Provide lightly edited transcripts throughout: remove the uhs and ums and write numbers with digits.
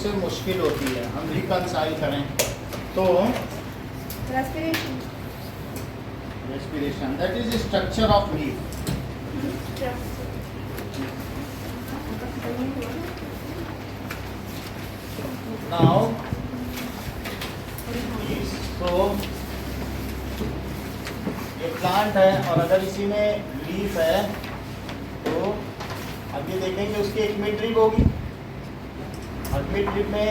सबसे मुश्किल होती है, हम रिकंसाइल करें तो respiration, that is structure of leaf. Now तो ये प्लांट है और अगर इसी में लीफ है तो अब ये देखेंगे उसकी एक मिड रिब होगी और मिड रिब में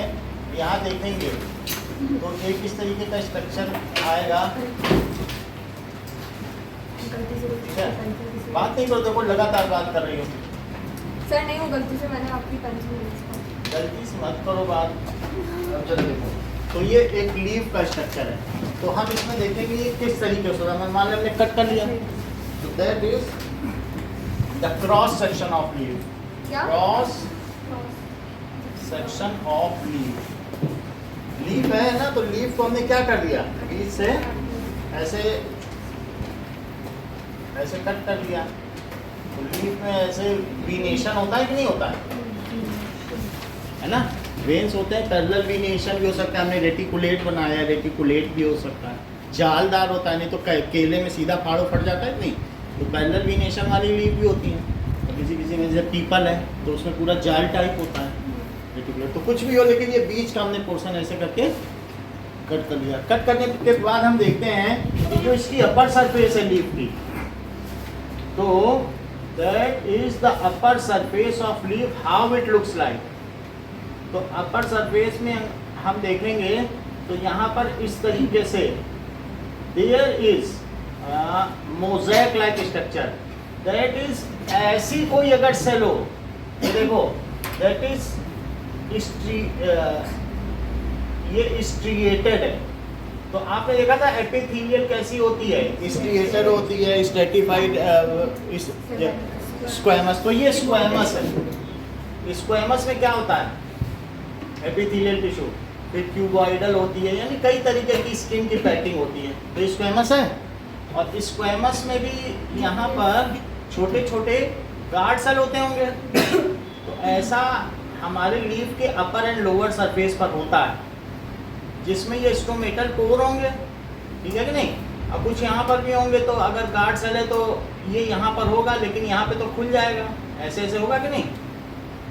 यहाँ देखेंगे तो एक किस तरीके का स्ट्रक्चर आएगा। ठीक है, बात नहीं करो, देखो लगातार बात कर रही हो। सर नहीं, वो गलती से मैंने आपकी पेंसिल गलती से मत करो बात। अब चलो देखो, तो ये एक लीफ का स्ट्रक्चर है, तो हम इसमें देखेंगे ये किस तरीके से होता है। मान लो हमने कट कर लिया, तो that is the cross section of leaf. क्या? Cross section of leaf. Leaf है ना, तो लीफ को हमने क्या कर दिया, बीच से ऐसे ऐसे कट कर लिया। तो लीफ में ऐसे वीनेशन होता है कि नहीं होता है ना, वेन्स होते हैं, पैरेलल वीनेशन भी हो सकता है, हमने रेटिकुलेट बनाया, रेटिकुलेट भी हो सकता है, जालदार होता है, नहीं तो केले में सीधा फाड़ो फट जाता है नहीं, तो पैरेलल वीनेशन वाली लीफ भी होती है। तो किसी किसी में जैसे पीपल है तो उसमें पूरा जाल टाइप होता है, रेटिकुलेट, तो कुछ भी हो, लेकिन ये बीच का हमने पोर्शन ऐसे करके कट कर लिया। कट करने के बाद हम देखते हैं कि जो इसकी अपर सरफेस है लीफ की, तो that is the upper surface of leaf, how it looks like. तो अपर सरफेस में हम देखेंगे तो यहाँ पर इस तरीके से there is mosaic like structure, that is ऐसी कोई अगर सेल हो, ये देखो दैट इज ये स्ट्रिएटेड है। तो आपने देखा था एपिथेलियल कैसी होती है, स्ट्रिएटेड होती है, स्ट्रेटिफाइड स्क्वैमस, तो ये स्क्वैमस है। स्क्वैमस में क्या होता है, एपिथेलियल टिश्यू, फिर क्यूबॉइडल होती है, यानी कई तरीके की स्किन की पैकिंग होती है, तो स्क्वैमस है। और स्क्वैमस में भी यहाँ पर छोटे छोटे गार्ड सेल होते होंगे। तो ऐसा हमारे लीफ के अपर एंड लोअर सरफेस पर होता है, जिसमें ये स्टोमेटल पोर होंगे, ठीक है कि नहीं। अब कुछ यहाँ पर भी होंगे, तो अगर गार्ड सेल है तो ये यहाँ पर होगा, लेकिन यहाँ पे तो खुल जाएगा, ऐसे ऐसे होगा कि नहीं,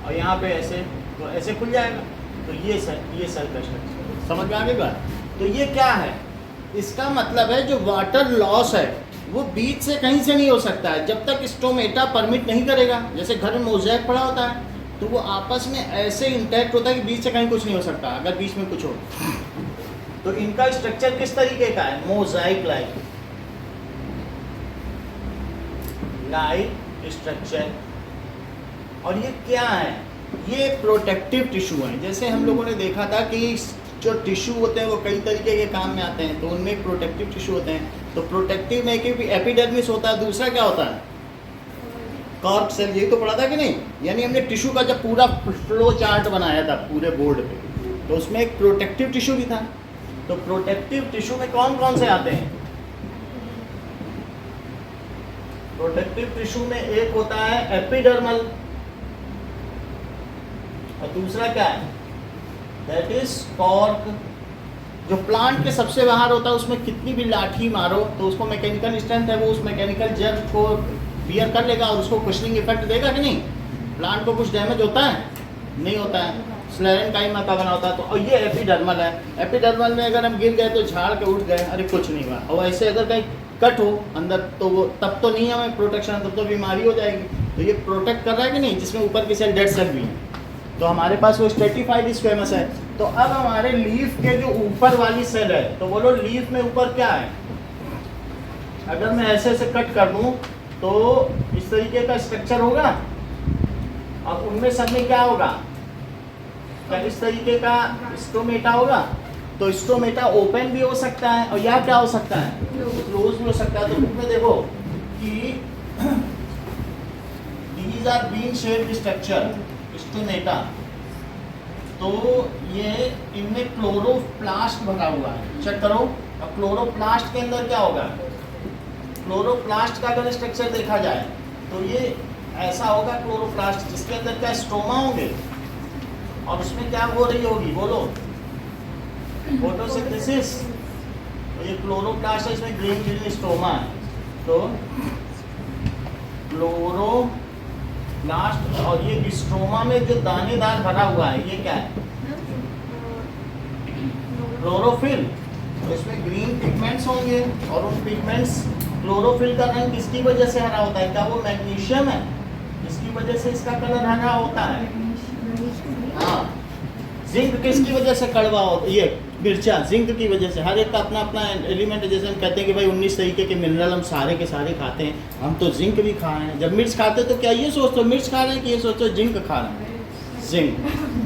और यहाँ पे ऐसे, तो ऐसे खुल जाएगा। तो ये सेल का स्ट्रक्चर समझ में आ गई बात। तो ये क्या है, इसका मतलब है जो वाटर लॉस है वो बीच से कहीं से नहीं हो सकता है जब तक स्टोमेटा परमिट नहीं करेगा। जैसे घर में मोज़ेक पड़ा होता है तो वो आपस में ऐसे इंटैक्ट होता है कि बीच से कहीं कुछ नहीं हो सकता अगर बीच में कुछ हो। तो इनका स्ट्रक्चर किस तरीके का है, मोज़ाइक लाइक स्ट्रक्चर। और ये क्या है, ये प्रोटेक्टिव टिश्यू है। जैसे हम लोगों ने देखा था कि जो टिश्यू होते हैं वो कई तरीके के काम में आते हैं, तो उनमें प्रोटेक्टिव टिश्यू होते हैं। तो प्रोटेक्टिव में एक एपिडर्मिस होता है, दूसरा क्या होता है, कॉर्क सेल, यही तो पढ़ा था कि नहीं। यानी हमने टिश्यू का जब पूरा फ्लो चार्ट बनाया था पूरे बोर्ड पे, तो उसमें एक प्रोटेक्टिव टिश्यू भी था। तो प्रोटेक्टिव टिश्यू में कौन कौन से आते हैं, प्रोटेक्टिव टिश्यू में एक होता है एपिडर्मल, और दूसरा क्या है, दैट इज कॉर्क। जो प्लांट के सबसे बाहर होता है उसमें कितनी भी लाठी मारो तो उसको मैकेनिकल स्ट्रेंथ है, वो उस मैकेनिकल जर को बियर कर लेगा और उसको कुशनिंग इफेक्ट देगा कि नहीं। प्लांट को कुछ डैमेज होता है, नहीं होता है, स्लेरेंकाइमा का बना होता है। तो और ये एपिडर्मल है। एपिडर्मल में अगर हम गिर गए तो झाड़ के उठ गए, अरे कुछ नहीं हुआ। और ऐसे अगर कहीं कट हो अंदर तो वो तब तो नहीं हमें प्रोटेक्शन, तब तो बीमारी हो जाएगी। तो ये प्रोटेक्ट कर रहा है कि नहीं, जिसमें ऊपर की सेल डेड सेल भी है। तो हमारे पास वो स्ट्रेटिफाइड स्क्वैमस है। तो अब हमारे लीफ के जो ऊपर वाली सेल है, तो बोलो लीफ में ऊपर क्या है। अगर मैं ऐसे ऐसे कट कर दूं तो इस तरीके का स्ट्रक्चर होगा, और उनमें सब में क्या होगा, क्या इस तरीके का स्टोमेटा होगा। तो स्टोमेटा ओपन भी हो सकता है और या क्या हो सकता है, क्लोज भी हो सकता है। तो बुक में देखो कि these are bean shaped structure stomata. तो ये इनमें क्लोरोप्लास्ट भरा हुआ है, चेक करो। अब क्लोरोप्लास्ट के अंदर क्या होगा, क्लोरोप्लास्ट का अगर स्ट्रक्चर देखा जाए तो ये ऐसा होगा क्लोरोप्लास्ट, जिसके अंदर क्या स्ट्रोमा होंगे, और उसमें क्या हो रही होगी बोलो? फोटोसिंथेसिस। तो ये क्लोरोप्लास्ट है, इसमें ग्रीन ग्रीन स्टोमा है, तो क्लोरोप्लास्ट। और ये स्ट्रोमा में जो दानेदार भरा हुआ है ये क्या है? क्लोरोफिल। तो इसमें ग्रीन पिगमेंट्स होंगे और उन पिगमेंट्स, क्लोरोफिल का रंग किसकी वजह से हरा होता है? क्या वो मैग्नीशियम है? इसकी वजह से इसका कलर हरा होता है। हाँ। जिंक किसकी वजह से कड़वा होता है? ये मिर्चा जिंक की वजह से। हर एक का अपना अपना एलिमेंट है। जैसे हम कहते हैं कि भाई 19 तरीके के मिनरल हम सारे के सारे खाते हैं, हम तो जिंक भी खा रहे हैं। जब मिर्च खाते हैं तो क्या ये सोचते हो मिर्च खा रहे हैं कि ये सोचते हो जिंक खा रहे हैं? जिंक।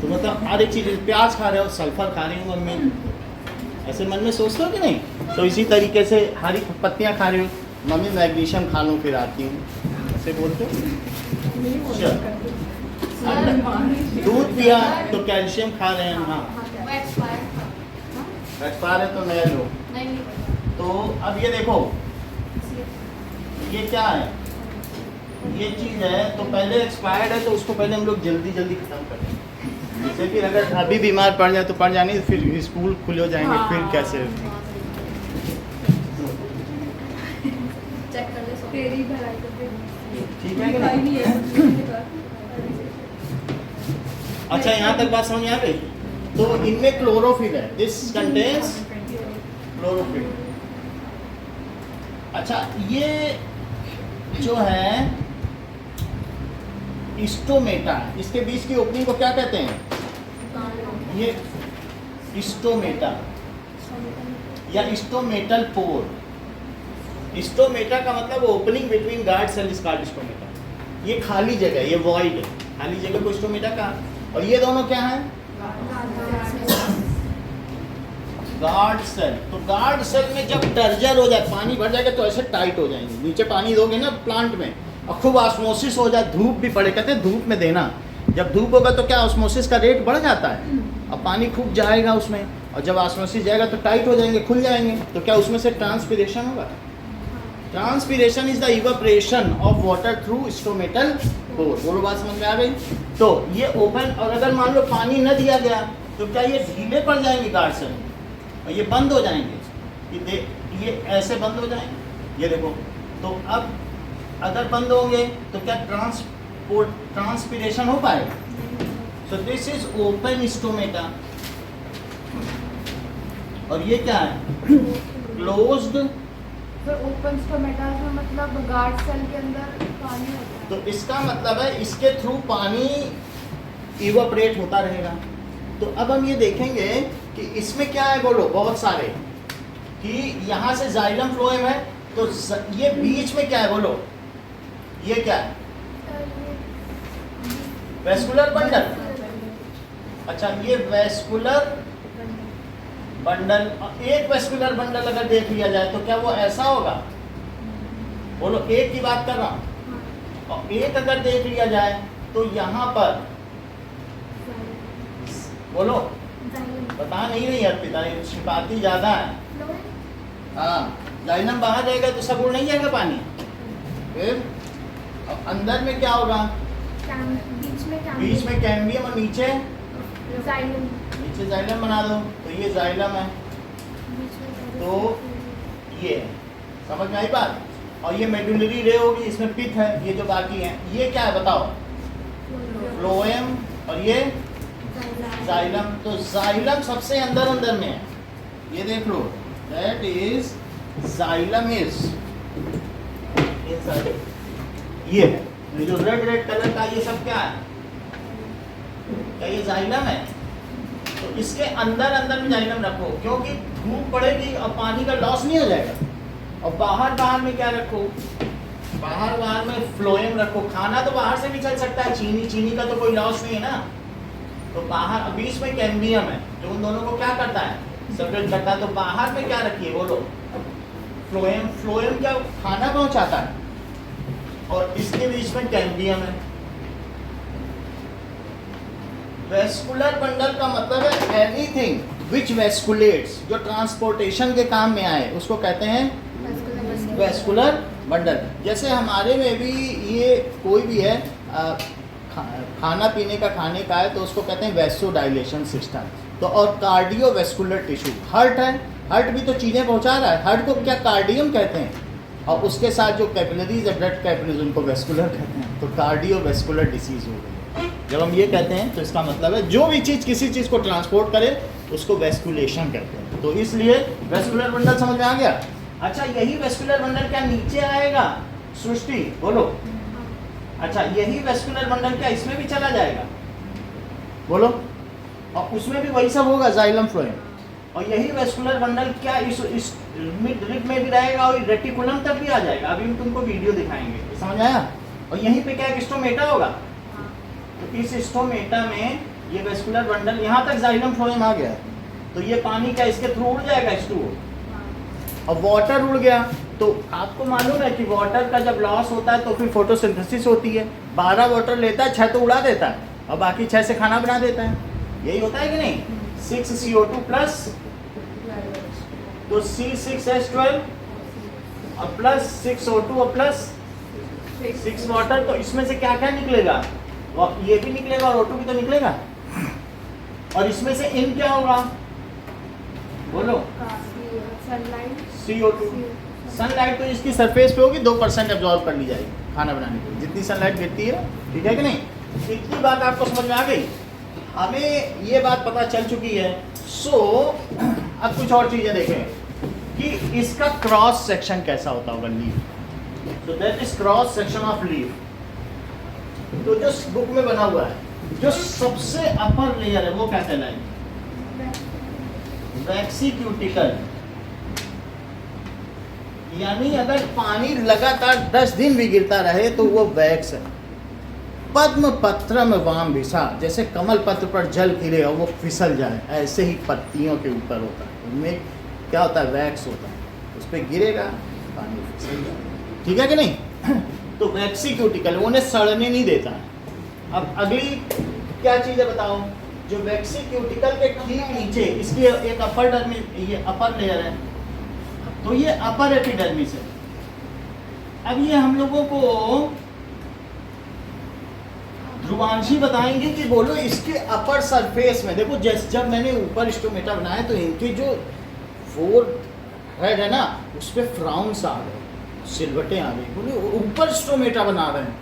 तो मतलब हर एक चीज़, प्याज खा रहे हो, सल्फर खा रहे हो मम्मी, ऐसे मन में सोचते हो कि नहीं? तो इसी तरीके से हरी पत्तियाँ खा रहे हो, मम्मी मैग्नीशियम खा लूँ फिर आती हूँ, ऐसे बोलते हो। दूध पिया तो कैल्शियम खा रहे हैं। हाँ, एक्सपायर है तो नया लो। तो अब ये देखो, ये क्या है? ये चीज़ है तो पहले एक्सपायर्ड है तो उसको पहले हम लोग जल्दी जल्दी खत्म कर दें। जैसे फिर अगर अभी बीमार पड़ जाए तो पड़ जाने, फिर स्कूल खुले हो जाएंगे, फिर कैसे? चेक कर ले तेरी भलाई कर दे। ठीक है कि नहीं? अच्छा, यहाँ तक बात समझ आ गई? तो इनमें क्लोरोफिल है, दिस कंटेन्स क्लोरोफिल। अच्छा, ये जो है स्टोमेटा, इसके बीच की ओपनिंग को क्या कहते हैं? ये स्टोमेटा या स्टोमेटल पोर। स्टोमेटा का मतलब opening between guard cell is called stomata. ये खाली जगह, ये वॉइड है, खाली जगह को स्टोमेटा का। और ये दोनों क्या है? Guard cell. तो गार्ड सेल में जब टर्जर हो जाए, पानी भर जाएगा तो ऐसे टाइट हो जाएंगे। नीचे पानी दोगे ना प्लांट में और खूब ऑस्मोसिस हो जाए, धूप भी पड़े, कहते हैं धूप में देना। जब धूप होगा तो क्या ऑस्मोसिस का रेट बढ़ जाता है और पानी खूब जाएगा उसमें, और जब ऑस्मोसिस जाएगा तो टाइट हो जाएंगे, खुल जाएंगे, तो क्या उसमें से ट्रांसपीरेशन होगा? Transpiration is the evaporation of water through stomatal पोर। बोलो, बात समझ में आ गई? तो ये ओपन, और अगर मान लो पानी न दिया गया तो क्या ये ढीले पड़ जाएंगे गार्ड सेल और ये बंद हो जाएंगे? ये ऐसे बंद हो जाएंगे, ये देखो। तो अब अगर बंद होंगे तो क्या ट्रांसपीरेशन हो पाएगा? So this is open stomata. और ये क्या है? क्लोज्ड। ओपन स्टोमेटा में मतलब गार्ड सेल के अंदर पानी होता है। तो इसका मतलब है इसके थ्रू पानी इवापोरेट होता रहेगा। तो अब हम ये देखेंगे कि इसमें क्या है, बोलो, बहुत सारे, कि यहाँ से जाइलम फ्लोएम है, तो ये बीच में क्या है, बोलो, ये क्या है? Vascular bundle. अच्छा, ये वेस्कुलर बंडल। एक वेस्कुलर बंडल अगर देख लिया जाए तो क्या वो ऐसा होगा? बोलो, एक की बात कर रहा हूँ। और एक अगर देख लिया जाए तो यहाँ पर, बोलो, बता नहीं रही अर्पिता, शिकायती ज्यादा है। हाँ, जाइलम बाहर जाएगा तो सब उड़ नहीं जाएगा पानी। फिर अब अंदर में क्या होगा? बीच में कैम्बियम और नीचे जाइलम बना दो, तो ये जाइलम है, तो ये समझ में आई बात। और ये मेडुलरी रे होगी, इसमें पिथ है, ये जो बाकी है ये क्या है बताओ? फ्लोएम। और ये जाइलम। तो जाइलम सबसे अंदर में है, ये देख लो, दैट इज जाइलम इज ये जो रेड कलर का ये सब क्या है? क्या ये जाइलम है? तो इसके अंदर में जाइलम रखो, क्योंकि धूप पड़ेगी और पानी का लॉस नहीं हो जाएगा। और बाहर में क्या रखो? बाहर में फ्लोएम रखो। खाना तो बाहर से भी चल सकता है, चीनी का तो कोई लॉस नहीं है ना। तो बाहर, बीच में कैम्बियम है जो उन दोनों को क्या करता है? सेपरेट करता है। तो बाहर में क्या रखिए, बोलो, फ्लोएम क्या खाना पहुंचाता है, और इसके बीच में कैम्बियम है। वेस्कुलर बंडल का मतलब है एनीथिंग विच वेस्कुलेट्स, जो ट्रांसपोर्टेशन के काम में आए उसको कहते हैं वेस्कुलर बंडल। जैसे हमारे में भी ये कोई भी है, खाना पीने का खाने का है तो उसको कहते हैं वैसोडाइलेशन सिस्टम। तो और कार्डियोवैस्कुलर टिश्यू हार्ट है, हार्ट भी तो चीज़ें पहुंचा रहा है, हार्ट को क्या कार्डियम कहते हैं, और उसके साथ जो कैपिलरीज है ब्लड कैपिलरीज उनको वैस्कुलर कहते हैं। तो कार्डियोवैस्कुलर डिसीज हो गई है। जब हम ये कहते हैं तो इसका मतलब है जो भी चीज़ किसी चीज़ को ट्रांसपोर्ट करे उसको वैस्कुलेशन कहते हैं। तो इसलिए वैस्कुलर बंडल समझ में आ गया। अच्छा, यही वैस्कुलर बंडल क्या नीचे आएगा? सृष्टि बोलो। अच्छा, यही वैस्कुलर बंडल क्या इसमें भी चला जाएगा? बोलो। और उसमें भी वही सब होगा, जाइलम फ्लोएम। और यही वैस्कुलर बंडल क्या इस मिड रिब में भी रहेगा और रेटिकुलम तक भी आ जाएगा। अभी हम तुमको वीडियो दिखाएंगे, समझ आया? और यहीं पे क्या एक स्टोमेटा होगा। तो इस स्टोमेटा में ये वैस्कुलर बंडल यहाँ तक जाइलम फ्लोएम आ गया, तो ये पानी का इसके थ्रू उड़ जाएगा H2O। और वाटर उड़ गया तो आपको मालूम है कि वाटर का जब लॉस होता है तो फिर फोटोसिंथेसिस होती है। 12 वाटर लेता है, 6 तो उड़ा देता है और बाकी 6 से खाना बना देता है। यही होता है कि नहीं? 6 CO2 प्लस तो C6H12 और प्लस 6 O2 और प्लस 6 वाटर। तो इसमें से क्या क्या निकलेगा? ये भी निकलेगा और O2 भी तो निकलेगा। और इसमें से इन क्या होगा? बोलो। सनलाइट। CO2। सनलाइट तो इसकी सरफेस पे होगी, 2% एब्जॉर्ब कर ली जाएगी खाना बनाने के लिए, जितनी सनलाइट गिरती है। ठीक है कि नहीं? इतनी बात आपको समझ में आ गई? हमें ये बात पता चल चुकी है। अब कुछ और चीजें देखें कि इसका क्रॉस सेक्शन कैसा होता होगा लीफ। तो that is cross section of leaf. तो जो बुक में बना हुआ है, जो सबसे अपर लेयर है वो क्या कहलाएगी? वैक्सी क्यूटिकल। यानी अगर पानी लगातार 10 दिन भी गिरता रहे तो वो वैक्स है। पद्म पत्रम वाम विषा, जैसे कमल पत्र पर जल गिरे और वो फिसल जाए, ऐसे ही पत्तियों के ऊपर होता है। उनमें क्या होता है? वैक्स होता है। उस पर गिरेगा पानी फिसल जाए। ठीक है कि नहीं? तो वैक्सी क्यूटिकल उन्हें सड़ने नहीं देता है। अब अगली क्या चीज़ है बताओ? जो वैक्सी क्यूटिकल के ठीक नीचे इसकी एक अपर डर्मिस, ये अपर लेयर है, तो ये अपर एपिडर्मिस है। अब ये हम लोगों को ध्रुवांशी बताएंगे कि बोलो इसके अपर सरफेस में देखो, जब मैंने ऊपर स्टोमेटा बनाया तो इनके जो 4 हेड है ना उस पर फ्राउंस आ गए, सिलवटें आ गई। बोले ऊपर स्टोमेटा बना रहे हैं,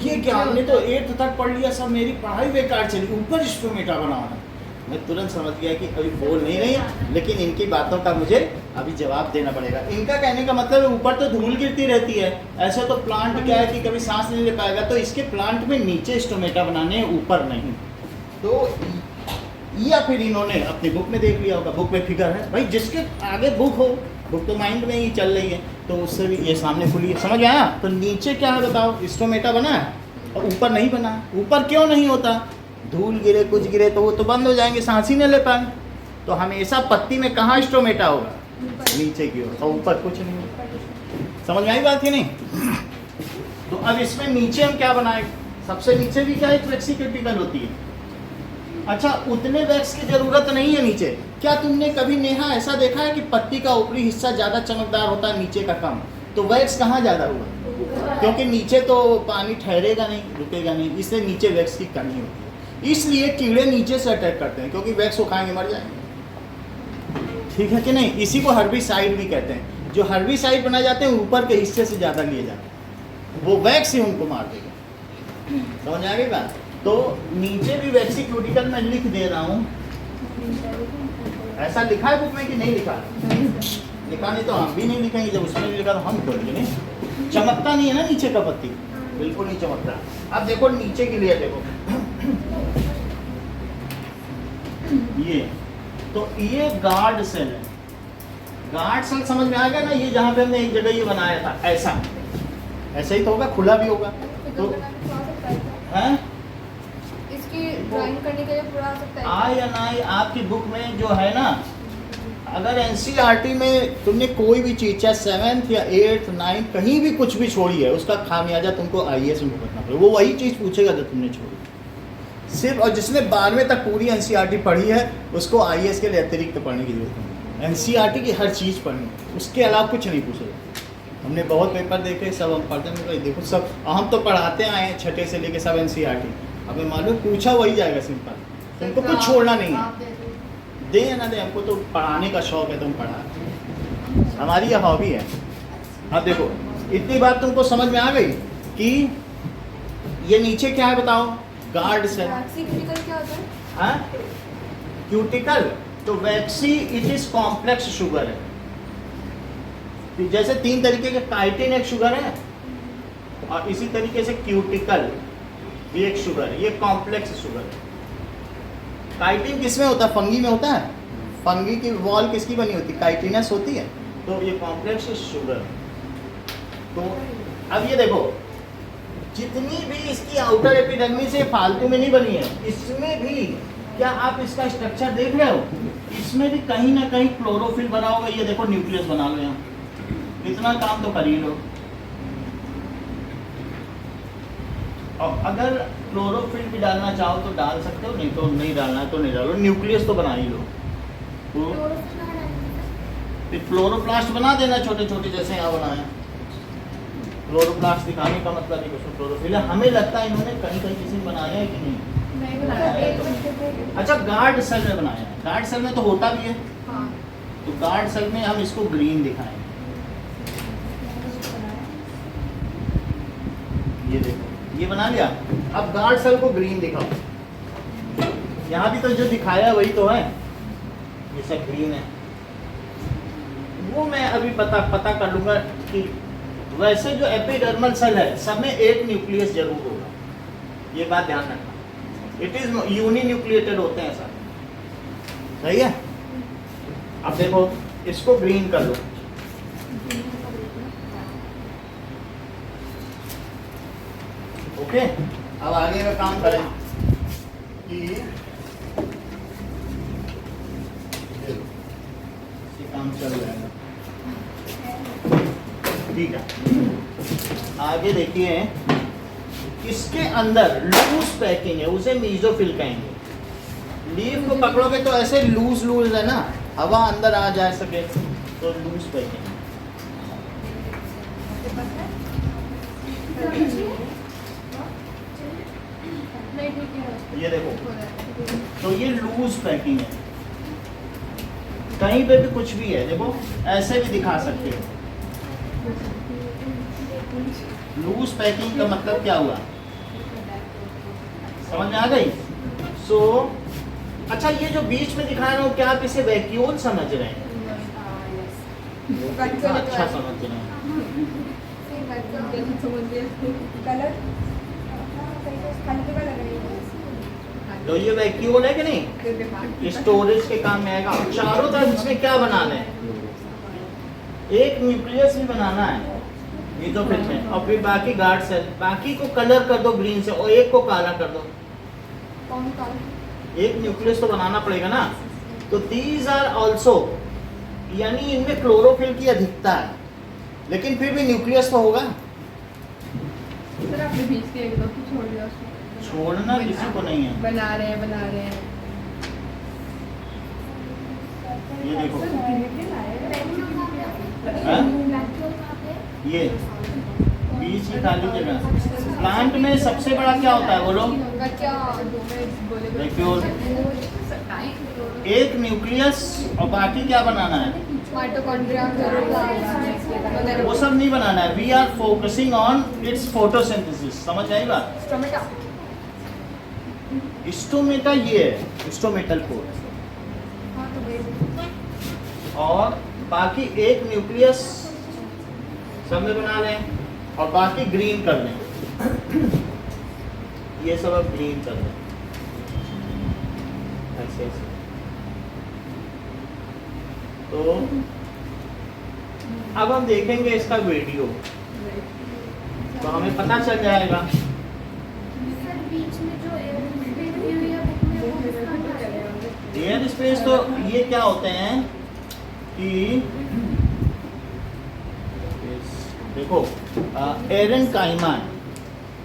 ये क्या? हमने तो 8th तक पढ़ लिया, सब मेरी पढ़ाई बेकार चली, ऊपर स्टोमेटा बना रहे हैं। मैं तुरंत समझ गया कि अभी बोल नहीं रही, लेकिन इनकी बातों का मुझे अभी जवाब देना पड़ेगा। इनका कहने का मतलब है ऊपर तो धूल गिरती रहती है, ऐसे तो प्लांट क्या है कि कभी सांस नहीं ले पाएगा, तो इसके प्लांट में नीचे स्टोमेटा बनाने, ऊपर नहीं। तो या फिर इन्होंने अपनी बुक में देख लिया होगा, बुक में फिगर है भाई, जिसके आगे बुक हो, बुक तो माइंड में ही चल रही है, तो उससे भी ये सामने खुली है। समझ में आया? तो नीचे क्या है बताओ? स्टोमेटा बना है और ऊपर नहीं बना। ऊपर क्यों नहीं होता? धूल गिरे कुछ गिरे तो वो तो बंद हो जाएंगे, सांस ही नहीं ले पाए। तो हमेशा पत्ती में कहाँ स्टोमेटा होगा? नीचे की ओर, और ऊपर कुछ नहीं होगा। समझ में आई बात कि नहीं? तो अब इसमें नीचे हम क्या बनाए? सबसे नीचे भी क्या एक वैक्सी क्यूटिकल होती है। अच्छा, उतने वैक्स की जरूरत नहीं है नीचे। क्या तुमने कभी नेहा ऐसा देखा है कि पत्ती का ऊपरी हिस्सा ज़्यादा चमकदार होता है, नीचे का कम? तो वैक्स कहाँ ज़्यादा हुआ? क्योंकि नीचे तो पानी ठहरेगा नहीं, रुकेगा नहीं, इसलिए नीचे वैक्स की कमी होती है। इसलिए कीड़े नीचे से अटैक करते हैं, क्योंकि वैक्स को खाएंगे मर जाएंगे। ठीक है कि नहीं? इसी को हर्बिसाइड भी कहते हैं। जो हर्बिसाइड बनाए जाते हैं ऊपर के हिस्से से ज़्यादा लिए जाते हैं, वो वैक्स ही उनको मार देगा। समझ आ गई बात? तो नीचे भी वैक्सी क्यूटिकल में लिख दे रहा हूँ। ऐसा लिखा है बुक में कि नहीं लिखा? लिखा नहीं तो हम भी नहीं लिखेंगे, जब उसमें नहीं लिखा तो हम क्यों लिखेंगे? चमकता नहीं है ना नीचे का पत्ती, बिल्कुल नहीं चमकता। अब देखो नीचे की लेयर देखो, ये तो ये गार्ड सेल है। गार्ड सेल समझ में आ गया ना? ये जहाँ पे हमने एक जगह ये बनाया था, ऐसा ही तो होगा, खुला भी होगा। तो हैं इसकी ड्राइंग करने के लिए पूरा आ सकता है। आई एन आई आपकी बुक में जो है ना, अगर एनसीईआरटी में तुमने कोई भी चीज़ चाहे 7th या 8th 9th कहीं भी कुछ भी छोड़ी है, उसका खामियाजा तुमको आईएएस में भुगतना पड़ेगा। वो वही चीज़ पूछेगा जो तुमने छोड़ी सिर्फ। और जिसने 12वें तक पूरी एनसीईआरटी पढ़ी है उसको आईएएस के लिए अतिरिक्त पढ़ने की जरूरत नहीं। एनसीईआरटी की हर चीज़ पढ़नी, उसके अलावा कुछ नहीं पूछेगा। हमने बहुत पेपर देखे, सब हम पढ़ते हैं, देखो सब हम तो पढ़ाते आए हैं 6ठे से लेके सब एनसीईआरटी। हमें मालूम, पूछा वही जाएगा सिंपल, तुमको कुछ छोड़ना नहीं है। आप दे दो। दे या ना दे, हमको तो पढ़ाने का शौक है, तुम पढ़ा, हमारी यह हॉबी है। अब देखो इतनी बात तुमको समझ में आ गई कि ये नीचे क्या है बताओ, गार्ड सेल। वैक्सी क्यूटिकल क्या होता है? हाँ, क्यूटिकल तो वैक्सी इट इज कॉम्प्लेक्स शुगर है। तो जैसे 3 तरीके के काइटिन एक शुगर है, और इसी तरीके से क्यूटिकल भी एक शुगर है, ये कॉम्प्लेक्स शुगर है। काइटिन किसमें होता है? फंगी में होता है। फंगी की वॉल किसकी बनी होती है? काइटिनस होती है। तो ये कॉम्प्लेक्स शुगर। तो अब ये देखो, जितनी भी इसकी आउटर एपिडर्मिस से फालतू में नहीं बनी है, इसमें भी क्या आप इसका स्ट्रक्चर देख रहे हो? इसमें भी कहीं ना कहीं क्लोरोफिल बना होगा। ये देखो न्यूक्लियस बना लो यहाँ, इतना काम तो कर ही लो। और अगर क्लोरोफिल भी डालना चाहो तो डाल सकते हो, नहीं तो नहीं डालना है तो नहीं डालो, न्यूक्लियस तो बना ही लो। तो फिर क्लोरोप्लास्ट बना देना छोटे छोटे, जैसे यहाँ बनाया। क्लोरोप्लास्ट दिखाने का मतलब है कि उसमें क्लोरोफिल है। हमें लगता है इन्होंने कहीं कहीं किसी ने बनाया है कि नहीं? नहीं बनाया, एक बच्चे पे। अच्छा, गार्ड सेल में बनाया है। गार्ड सेल में तो होता भी है। हाँ। तो गार्ड सेल में हम इसको ग्रीन दिखाएंगे। ये देखो, ये बना लिया। अब गार्ड सेल को ग्रीन दिखाओ। यहाँ भी तो जो दिखाया वही तो है, ये सब ग्रीन है। वो मैं अभी पता कर लूंगा कि वैसे जो एपिडर्मल सेल है सब में एक न्यूक्लियस जरूर होगा, ये बात ध्यान रखना। इट इज यूनिन्यूक्लिएटेड होते हैं सब, सही है। अब देखो इसको ग्रीन कर लो। ओके, अब आगे का काम करें कि काम चल जाएगा, ठीक है। आगे देखिए, इसके अंदर लूज पैकिंग है, उसे मीजोफिल कहेंगे। लीफ को पकड़ोगे तो ऐसे लूज लूज है ना, हवा अंदर आ जा सके तो लूज पैकिंग। ये देखो, तो ये लूज पैकिंग है। कहीं पे भी कुछ भी है, देखो ऐसे भी दिखा सकते हो। लूज पैकिंग का मतलब क्या हुआ, समझ में आ गई? सो अच्छा, ये जो बीच में दिखा रहा हूँ, क्या आप इसे वैक्यूल समझ रहे हैं? अच्छा समझ रहे हैं। तो ये वैक्यूल है कि नहीं? स्टोरेज के काम में आएगा। चारों तरफ इसमें क्या बनाना है? एक न्यूक्लियस भी बनाना है मीजोफिल में, और फिर बाकी गार्ड सेल। बाकी को कलर कर दो ग्रीन से, और एक को काला कर दो। एक न्यूक्लियस तो बनाना पड़ेगा ना। तो दीज आर ऑल्सो, यानी इनमें क्लोरोफिल की अधिकता है, लेकिन फिर भी न्यूक्लियस तो होगा। सर आपने बीच के एक दो की छोड़ दिया उसमें। छोड़ना किसी को नहीं है। बना रहे हैं। ये देखो, ये बीच की खाली जगह। प्लांट में सबसे बड़ा क्या होता है बोलो? वैक्यूल। एक न्यूक्लियस और बाकी क्या बनाना है? वो सब नहीं बनाना है। We are focusing on its photosynthesis. समझ आई बात? स्टोमेटा ये है, स्टोमेटल कोर। और बाकी एक न्यूक्लियस सब में बना लें, और बाकी ग्रीन कर लें। ये सब अब ग्रीन कर लें, ऐसे ऐसे। तो अब हम देखेंगे इसका वीडियो, तो हमें पता चल जाएगा। एयर स्पेस तो ये क्या होते हैं कि देखो, एरन काइमा है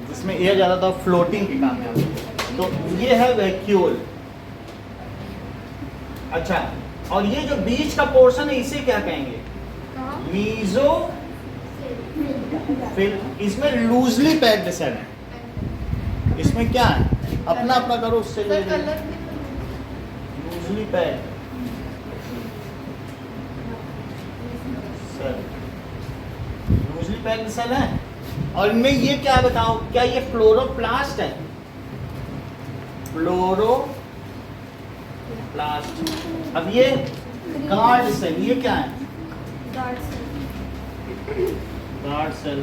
जिसमें एयर ज़्यादा था, फ्लोटिंग के काम में। तो ये है वैक्यूल। अच्छा, और ये जो बीच का पोर्शन है इसे क्या कहेंगे? मीजोफिल। इसमें लूजली पैक्ड सेल है। इसमें क्या है? अपना अपना करो, उससे ले सर कलर भी loosely pack sir, loosely pack sir है। और इनमें ये क्या बताओ, क्या ये फ्लोरोप्लास्ट है? फ्लोरोप्लास्ट। अब ये गार्ड सेल, ये क्या है? Guard cell. Guard cell.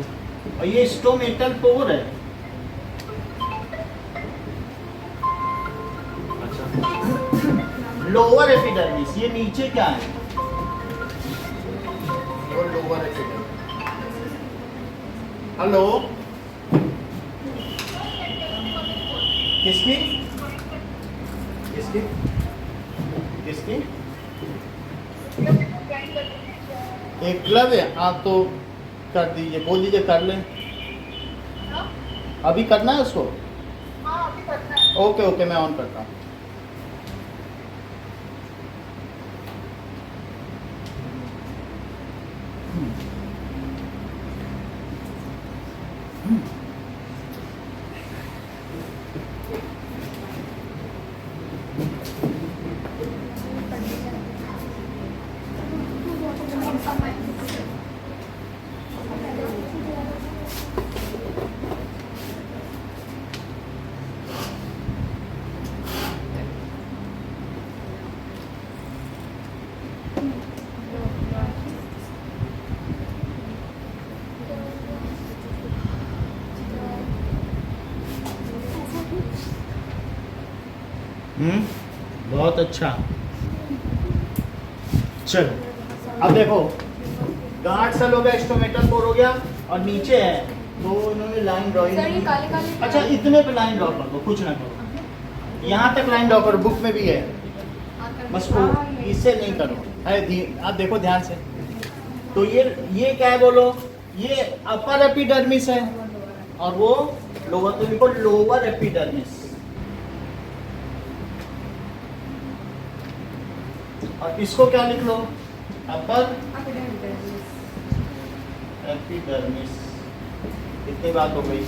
और ये स्टोमेटल पोर है। अच्छा, लोअर एपिडर्मिस, ये नीचे क्या है? और लोअर एपिडर्मिस। हेलो, किसकी किसकी किसकी? एक क्लब है, आप तो कर दीजिए, बोल दीजिए कर लें। अभी करना है उसको? ओके ओके, मैं ऑन करता हूँ। बहुत अच्छा। चलो अब देखो, गार्ड सेल हो गया, स्टोमेटल पोर हो गया, और नीचे है तो इन्होंने लाइन ड्राइंग। सर ये काले काले अच्छा, इतने पे लाइन ड्रॉ कर दो, कुछ ना करो। यहाँ तक लाइन ड्रॉ करो, बुक में भी है, बस वो इससे नहीं करो। आप देखो ध्यान से। तो ये क्या है बोलो? ये अपर एपिडर्मिस है और वो लोअर, तो लिखो लोअर एपिडर्मिस। और इसको क्या लिख लो? Upper epidermis. इतनी बात हो गई।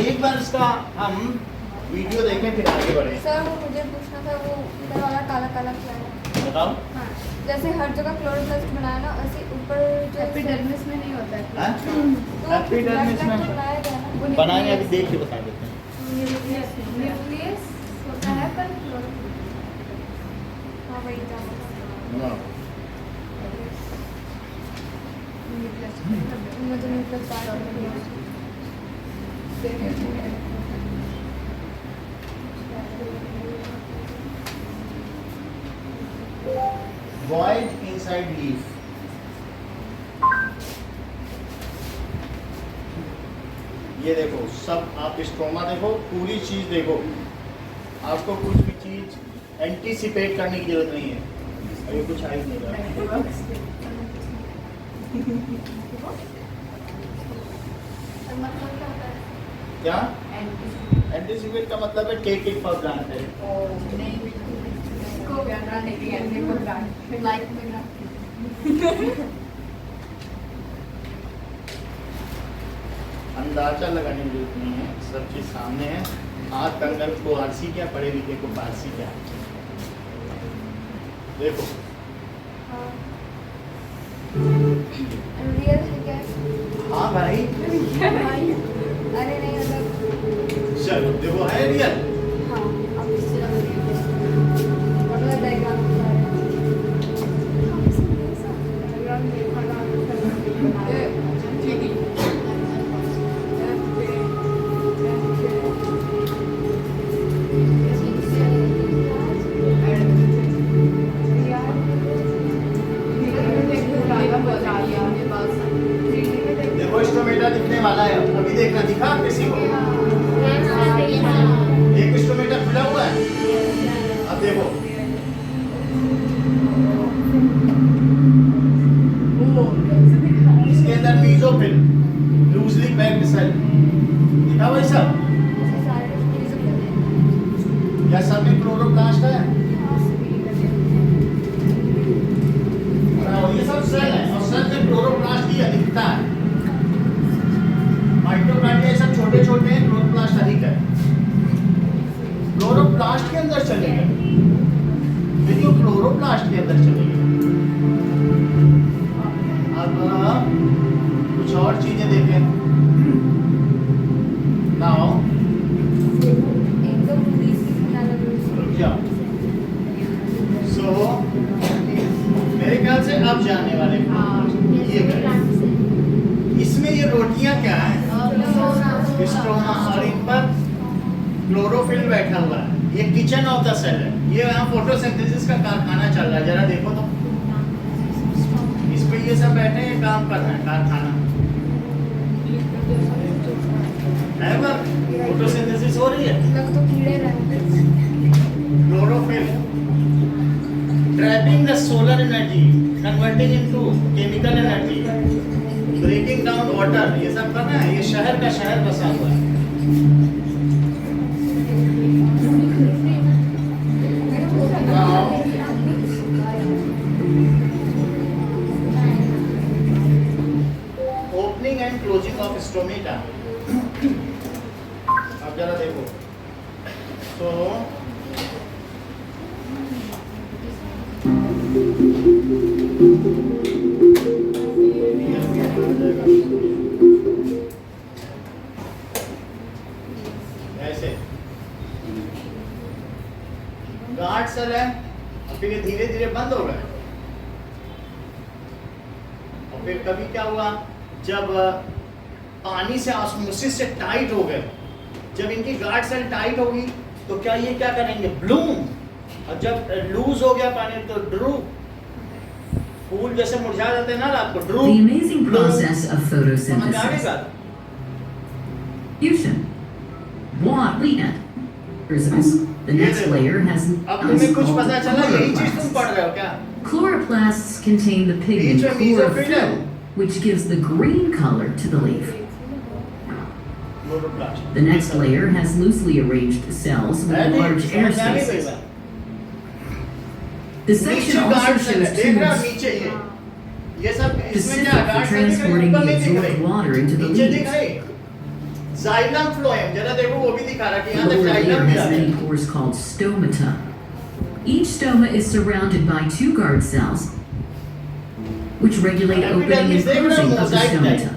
एक बार इसका हम वीडियो देखें फिर आगे बढ़े। सर वो मुझे पूछना था, वो इधर वाला काला काला क्या है? बताओ। हाँ, जैसे हर जगह क्लोरोप्लास्ट बनाया ना, ऐसे ऊपर जो एपिडर्मिस में नहीं होता है। हाँ? एपिडर्मिस में बनाया गया ना, बनाएंगे, अभी देख के बता देते हैं। न्यूक्लियस होता है पर हाँ वही था। मुझे न्यूक्लियस Void inside leaf। ये देखो, सब आप स्ट्रोमा देखो, पूरी चीज देखो, आपको कुछ भी चीज एंटीसिपेट करने की जरूरत नहीं है। अभी कुछ आ ही नहीं रहा। क्या एंटीसिपेट का मतलब है? Take it for granted. अंदाजा लगाने की जरूरत नहीं है, सब चीज सामने है। हाथ कंगन को आरसी क्या, पढ़े लिखे को पारसी क्या। देखो रियल है क्या? हाँ भाई, अरे नहीं मतलब चलो देखो है रियल। हाँ, अब इससे मतलब डायग्राम बता देखो स्टोमेटा दिखने वाला है, अभी देखना, दिखा किसी को? क्लोरोप्लास्ट के अंदर चली गई। अब कुछ और चीजें देखें। नाउ एकदम रुक जाओ। सो मेरे ख्याल से अब जाने वाले ये इसमें ये रोटियां क्या है? स्ट्रोमा, और इन पर क्लोरोफिल बैठा हुआ है। ये किचन ऑफ द सेल है। ये यहाँ फोटोसिंथेसिस का कारखाना चल रहा है। जरा देखो तो, इस पे ये सब बैठे हैं, काम कर रहे हैं, कारखाना है पर फोटोसिंथेसिस हो रही है। लग तो कीड़े रहते chlorophyll trapping the solar energy, converting into chemical energy, breaking down water, ये सब करना है। ये शहर का शहर बसा हुआ है। Opening and closing of stomata. अब जरा देखो तो ऐसे गार्ड सेल है, और फिर ये धीरे धीरे बंद हो गए। और फिर कभी क्या हुआ, जब पानी से ऑस्मोसिस से टाइट हो गए, जब इनकी गार्ड सेल टाइट होगी तो क्या ये क्या करेंगे? ब्लूम। और जब लूज हो गया पानी तो ड्रूप। फूल जैसे मुरझा जाते हैं ना रात को, drupe. The amazing process of समझ आ photosynthesis. गया? Fusion. The next layer has अब तुम्हें कुछ called पता चला? यही चीज तुम पढ़ chloroplasts. रहे हो क्या? Chloroplasts contain the pigment Each of these are chlorophyll, filled. which gives the green color to the leaf. Chloroplast. The next layer has loosely arranged cells with large air spaces. The नीचे section also guard cell है, shows देख रहे हो tubes नीचे ये सब इसमें specific क्या for गार्ड सेल दिख रही है, transporting ऊपर the नहीं दिख absorbed रही, water into the नीचे दिख leaves. रही। जाइलम फ्लोएम जरा देखो, वो भी दिखा रहा है कि The यहाँ तक lower layer जाइलम भी has आ many गया। pores called stomata. Each stoma is surrounded by two guard cells, which regulate opening and closing of the stomata.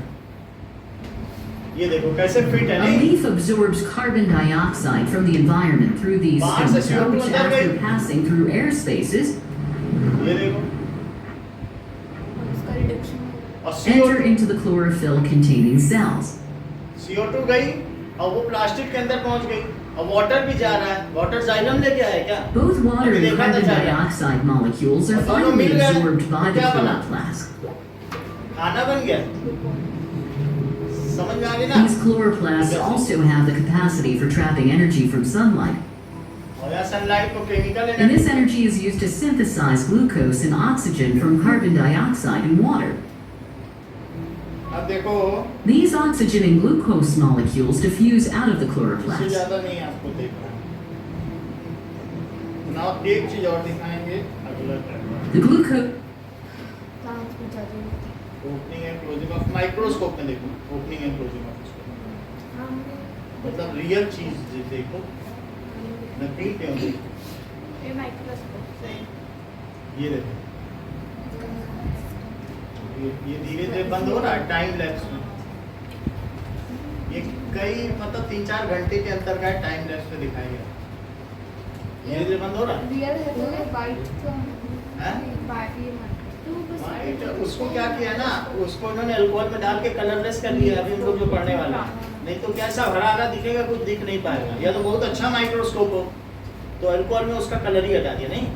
ये देखो कैसे फिट है A नहीं? leaf absorbs carbon dioxide from the environment through these बाहर से stomata, CO2 which अंदर after गई। passing through air spaces, ये देखो उसका रिडक्शन और enter into the chlorophyll containing cells. CO2 गई और वो प्लास्टिक के अंदर पहुंच गई, और वाटर भी जा रहा है। वाटर जाइलम लेके आया क्या? Both water अभी and देखा था carbon xylem. dioxide molecules are और दोनों finally मिल गए, absorbed by the क्या बना? chloroplast. खाना बन गया। समझ में आ गई ना? These chloroplasts also have the capacity for trapping energy from sunlight. और यहाँ सनलाइट को chemical And this energy is used to synthesize glucose and oxygen from carbon dioxide and water. अब देखो These oxygen and glucose molecules diffuse out of the इससे chloroplast. ज्यादा नहीं आपको देखना। ना एक चीज और दिखाएंगे अगला टर्म। The glucose प्लांट्स में जाते हैं। Opening and closing of microscope में देखो, ओपनिंग एंड क्लोजिंग ऑफ इसको, मतलब रियल चीज देखो, नकली क्यों देखो? ये माइक्रोस्कोप से ये देखो, ये धीरे धीरे बंद हो रहा है टाइम लैप्स में। ये कई मतलब 3-4 घंटे के अंतर का टाइम लैप्स में दिखाया गया। धीरे धीरे बंद हो रहा है। रियल है तो वाइट का हैं? वाइट ये वाइट उसको क्या किया ना, उसको उन्होंने अल्कोहल में डाल के कलरलेस कर दिया। अभी हम लोग जो पढ़ने वाले हैं, नहीं तो कैसा हरा हरा दिखेगा, कुछ दिख नहीं पाएगा। या तो बहुत अच्छा माइक्रोस्कोप हो तो अल्कोहल में उसका कलर ही हटा दिया, नहीं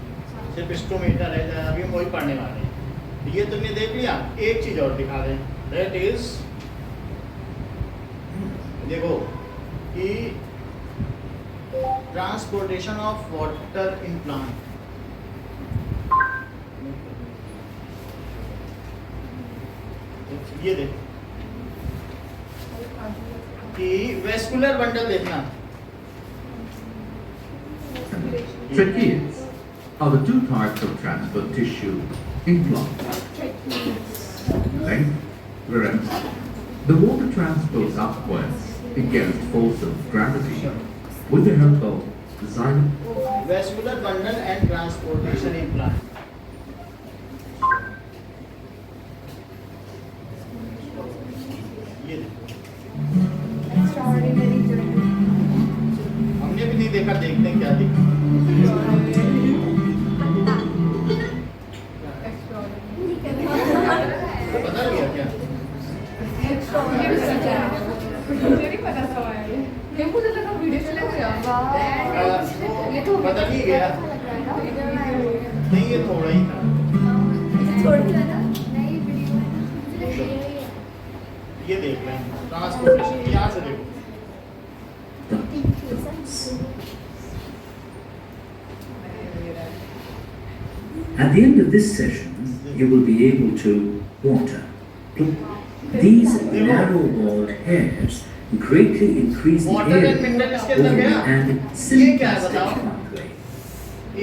सिर्फ स्टोमेटा रह जाए। अभी हम वही पढ़ने वाले हैं। ये तुमने देख लिया। एक चीज और दिखा दें, दैट इज देखो कि transportation of water in plant. ये देखो कि वेस्कुलर बंडल देखना। Tracheates are the two types of transport tissue in plants. Length, whereas the water transports upwards against force of gravity with the help of xylem vascular bundle and transportation in plant. ये extraordinary journey. हमने भी नहीं देखा, देखते हैं क्या दिखा। पता नहीं है क्या? मुझे लगा वीडियो चलेगा। ये तो बदल ही गया। नहीं, ये थोड़ा ही था। ये देख रहे हैं ट्रांसपोर्टेशन, यहाँ से देखो। At the end of this session, you will be able to water. These narrow-walled hairs greatly increase the Water and area mineral इसके of अंदर the गया? and ये क्या है symplastic बताओ? pathway.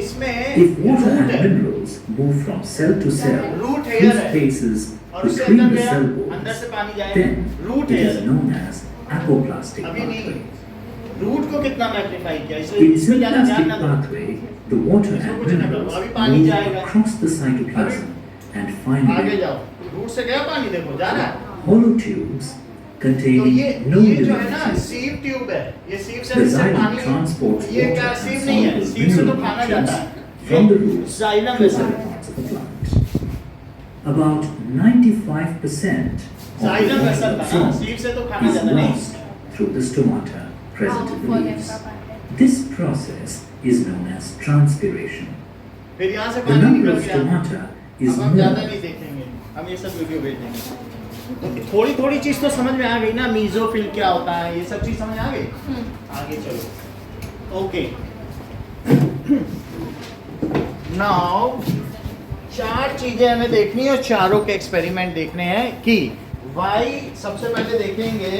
इसमें If water root and है minerals move from cell to cell Root hair through है। spaces और उससे between अंदर the गया, cell अंदर से walls, पानी जाएगा। then Root it hair is है। known as apoplastic अभी नहीं। pathway. रूट को कितना मैग्नीफाई किया, इसलिए In इसमें ज़्यादा ध्यान symplastic ना दो। pathway, the water इसको and कुछ ना करो, minerals अभी पानी move जाएगा। across the cytoplasm and आगे finally जाओ, रूट से गया पानी, देखो जा रहा है। hollow tubes तो containing no ये जो है ना living सीव ट्यूब है, ये सीव से The इससे xylem पानी, transports ये water क्या and सीव नहीं है, soluble सीव से तो mineral खाना जाता है। nutrients from the roots Xylem to vessel। other parts of the plant. About 95% of the Xylem water vessel था ना, absorbed सीव से तो खाना is जाता नहीं। lost through the stomata present in the leaves. This process is known as transpiration. फिर यहाँ से The पानी number निकल of गया। stomata is अब हम ज़्यादा more. नहीं देखेंगे, हम ये सब वीडियो भेज देंगे। थोड़ी थोड़ी चीज़ तो समझ में आ गई ना, मीजोफिल क्या होता है, ये सब चीज़ समझ आ गई। आगे चलो, ओके। नाउ 4 चीजें हमें देखनी है और चारों के एक्सपेरिमेंट देखने हैं कि वाई सबसे पहले देखेंगे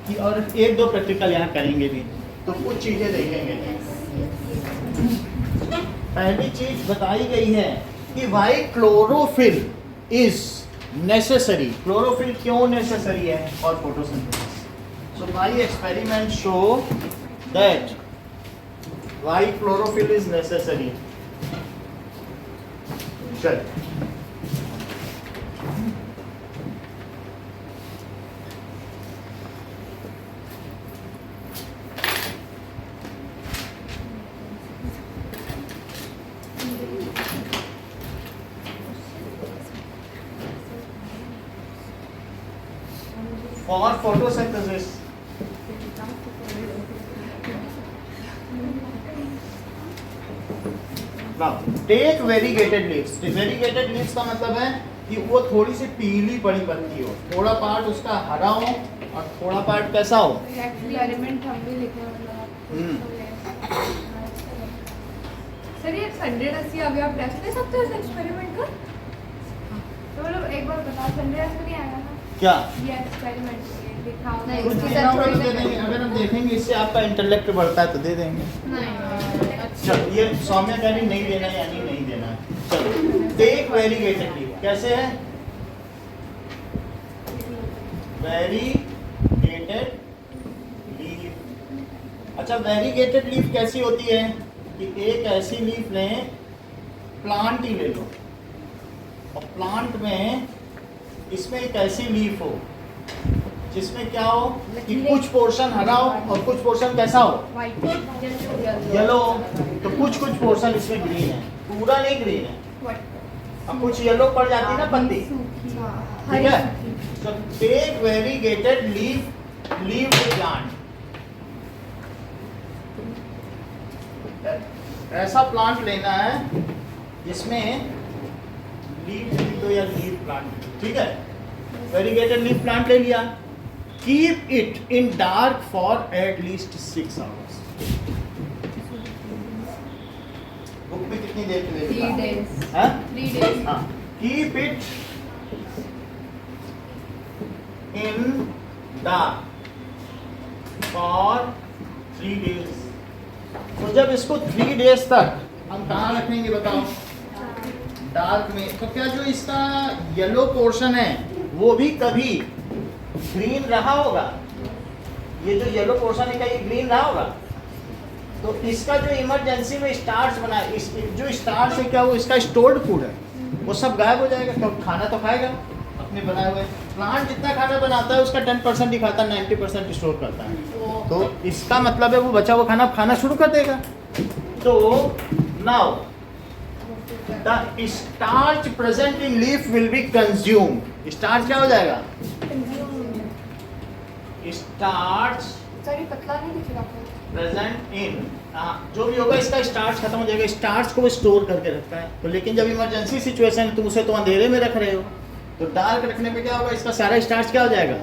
कि, और 1-2 प्रैक्टिकल यहाँ करेंगे भी, तो कुछ चीजें देखेंगे। पहली चीज बताई गई है कि why chlorophyll is necessary. Chlorophyll क्यों नेसेसरी है और photosynthesis. So why experiment show that why chlorophyll is necessary. चल for photosynthesis now take variegated leaves। variegated leaves का मतलब है कि वो थोड़ी सी पीली पड़ी पत्ती हो, थोड़ा पार्ट उसका हरा हो और थोड़ा पार्ट कैसा हो। एक्सपेरिमेंट हम भी लिखे सर ये 100 अभी आप टेस्ट ले सकते हो इस एक्सपेरिमेंट का। तो मतलब एक बार बताओ 100 नहीं आएगा ना क्या ये एक्सपेरिमेंट दिखाओ। कुछ देना होगा तो दे देंगे, अगर हम देखेंगे इससे आपका इंटेलेक्ट बढ़ता है तो दे देंगे। चलो ये सौम्या कह रही नहीं देना है यानी नहीं देना है। चलो टेक वेरीगेटेड लीफ, कैसे है वेरीगेटेड लीफ। अच्छा वेरीगेटेड लीफ कैसी होती है कि एक ऐसी लीफ लें, प्लांट ही ले लो और प्लांट में इसमें एक ऐसी लीफ हो जिसमें क्या हो कि कुछ पोर्शन हरा हो और कुछ पोर्शन कैसा हो येलो, तो कुछ पोर्शन इसमें ग्रीन है, पूरा नहीं ग्रीन है और कुछ येलो पड़ जाती है ना पत्ती, ठीक है। तो take variegated leaf the plant. ऐसा प्लांट लेना है जिसमें लीफ दो या लीफ प्लांट, ठीक है। वेरीगेटेड लीफ प्लांट ले लिया, keep it in dark for at least 6 hours. Book में कितनी देर के लिए 3 days। हाँ 3 days। हाँ keep it in dark for 3 days। तो जब इसको 3 days तक हम कहाँ रखेंगे बताओ, डार्क में, तो क्या जो इसका येलो पोर्शन है वो भी कभी ग्रीन रहा होगा, ये जो येलो पोर्शन है क्या ये ग्रीन रहा होगा, तो इसका जो इमरजेंसी में स्टार्च बना है, जो स्टार्च है क्या वो इसका स्टोर्ड फूड है, वो सब गायब हो जाएगा। तो खाना तो खाएगा अपने बनाए हुए। प्लांट जितना खाना बनाता है उसका 10% ही खाता है, 90% स्टोर करता है। तो इसका मतलब है वो बचा हुआ खाना खाना शुरू कर देगा। तो now the starch present in leaf will be consumed. Starch क्या हो जाएगा? स्टार्च सर ये पतला नहीं दिखेगा आपको? प्रेजेंट इन, जो भी होगा इसका स्टार्च खत्म हो जाएगा। स्टार्च को वो स्टोर करके रखता है। तो लेकिन जब इमरजेंसी सिचुएशन है तुम उसे तो अंधेरे में रख रहे हो, तो डार्क रखने पे क्या होगा? इसका सारा स्टार्च क्या हो जाएगा?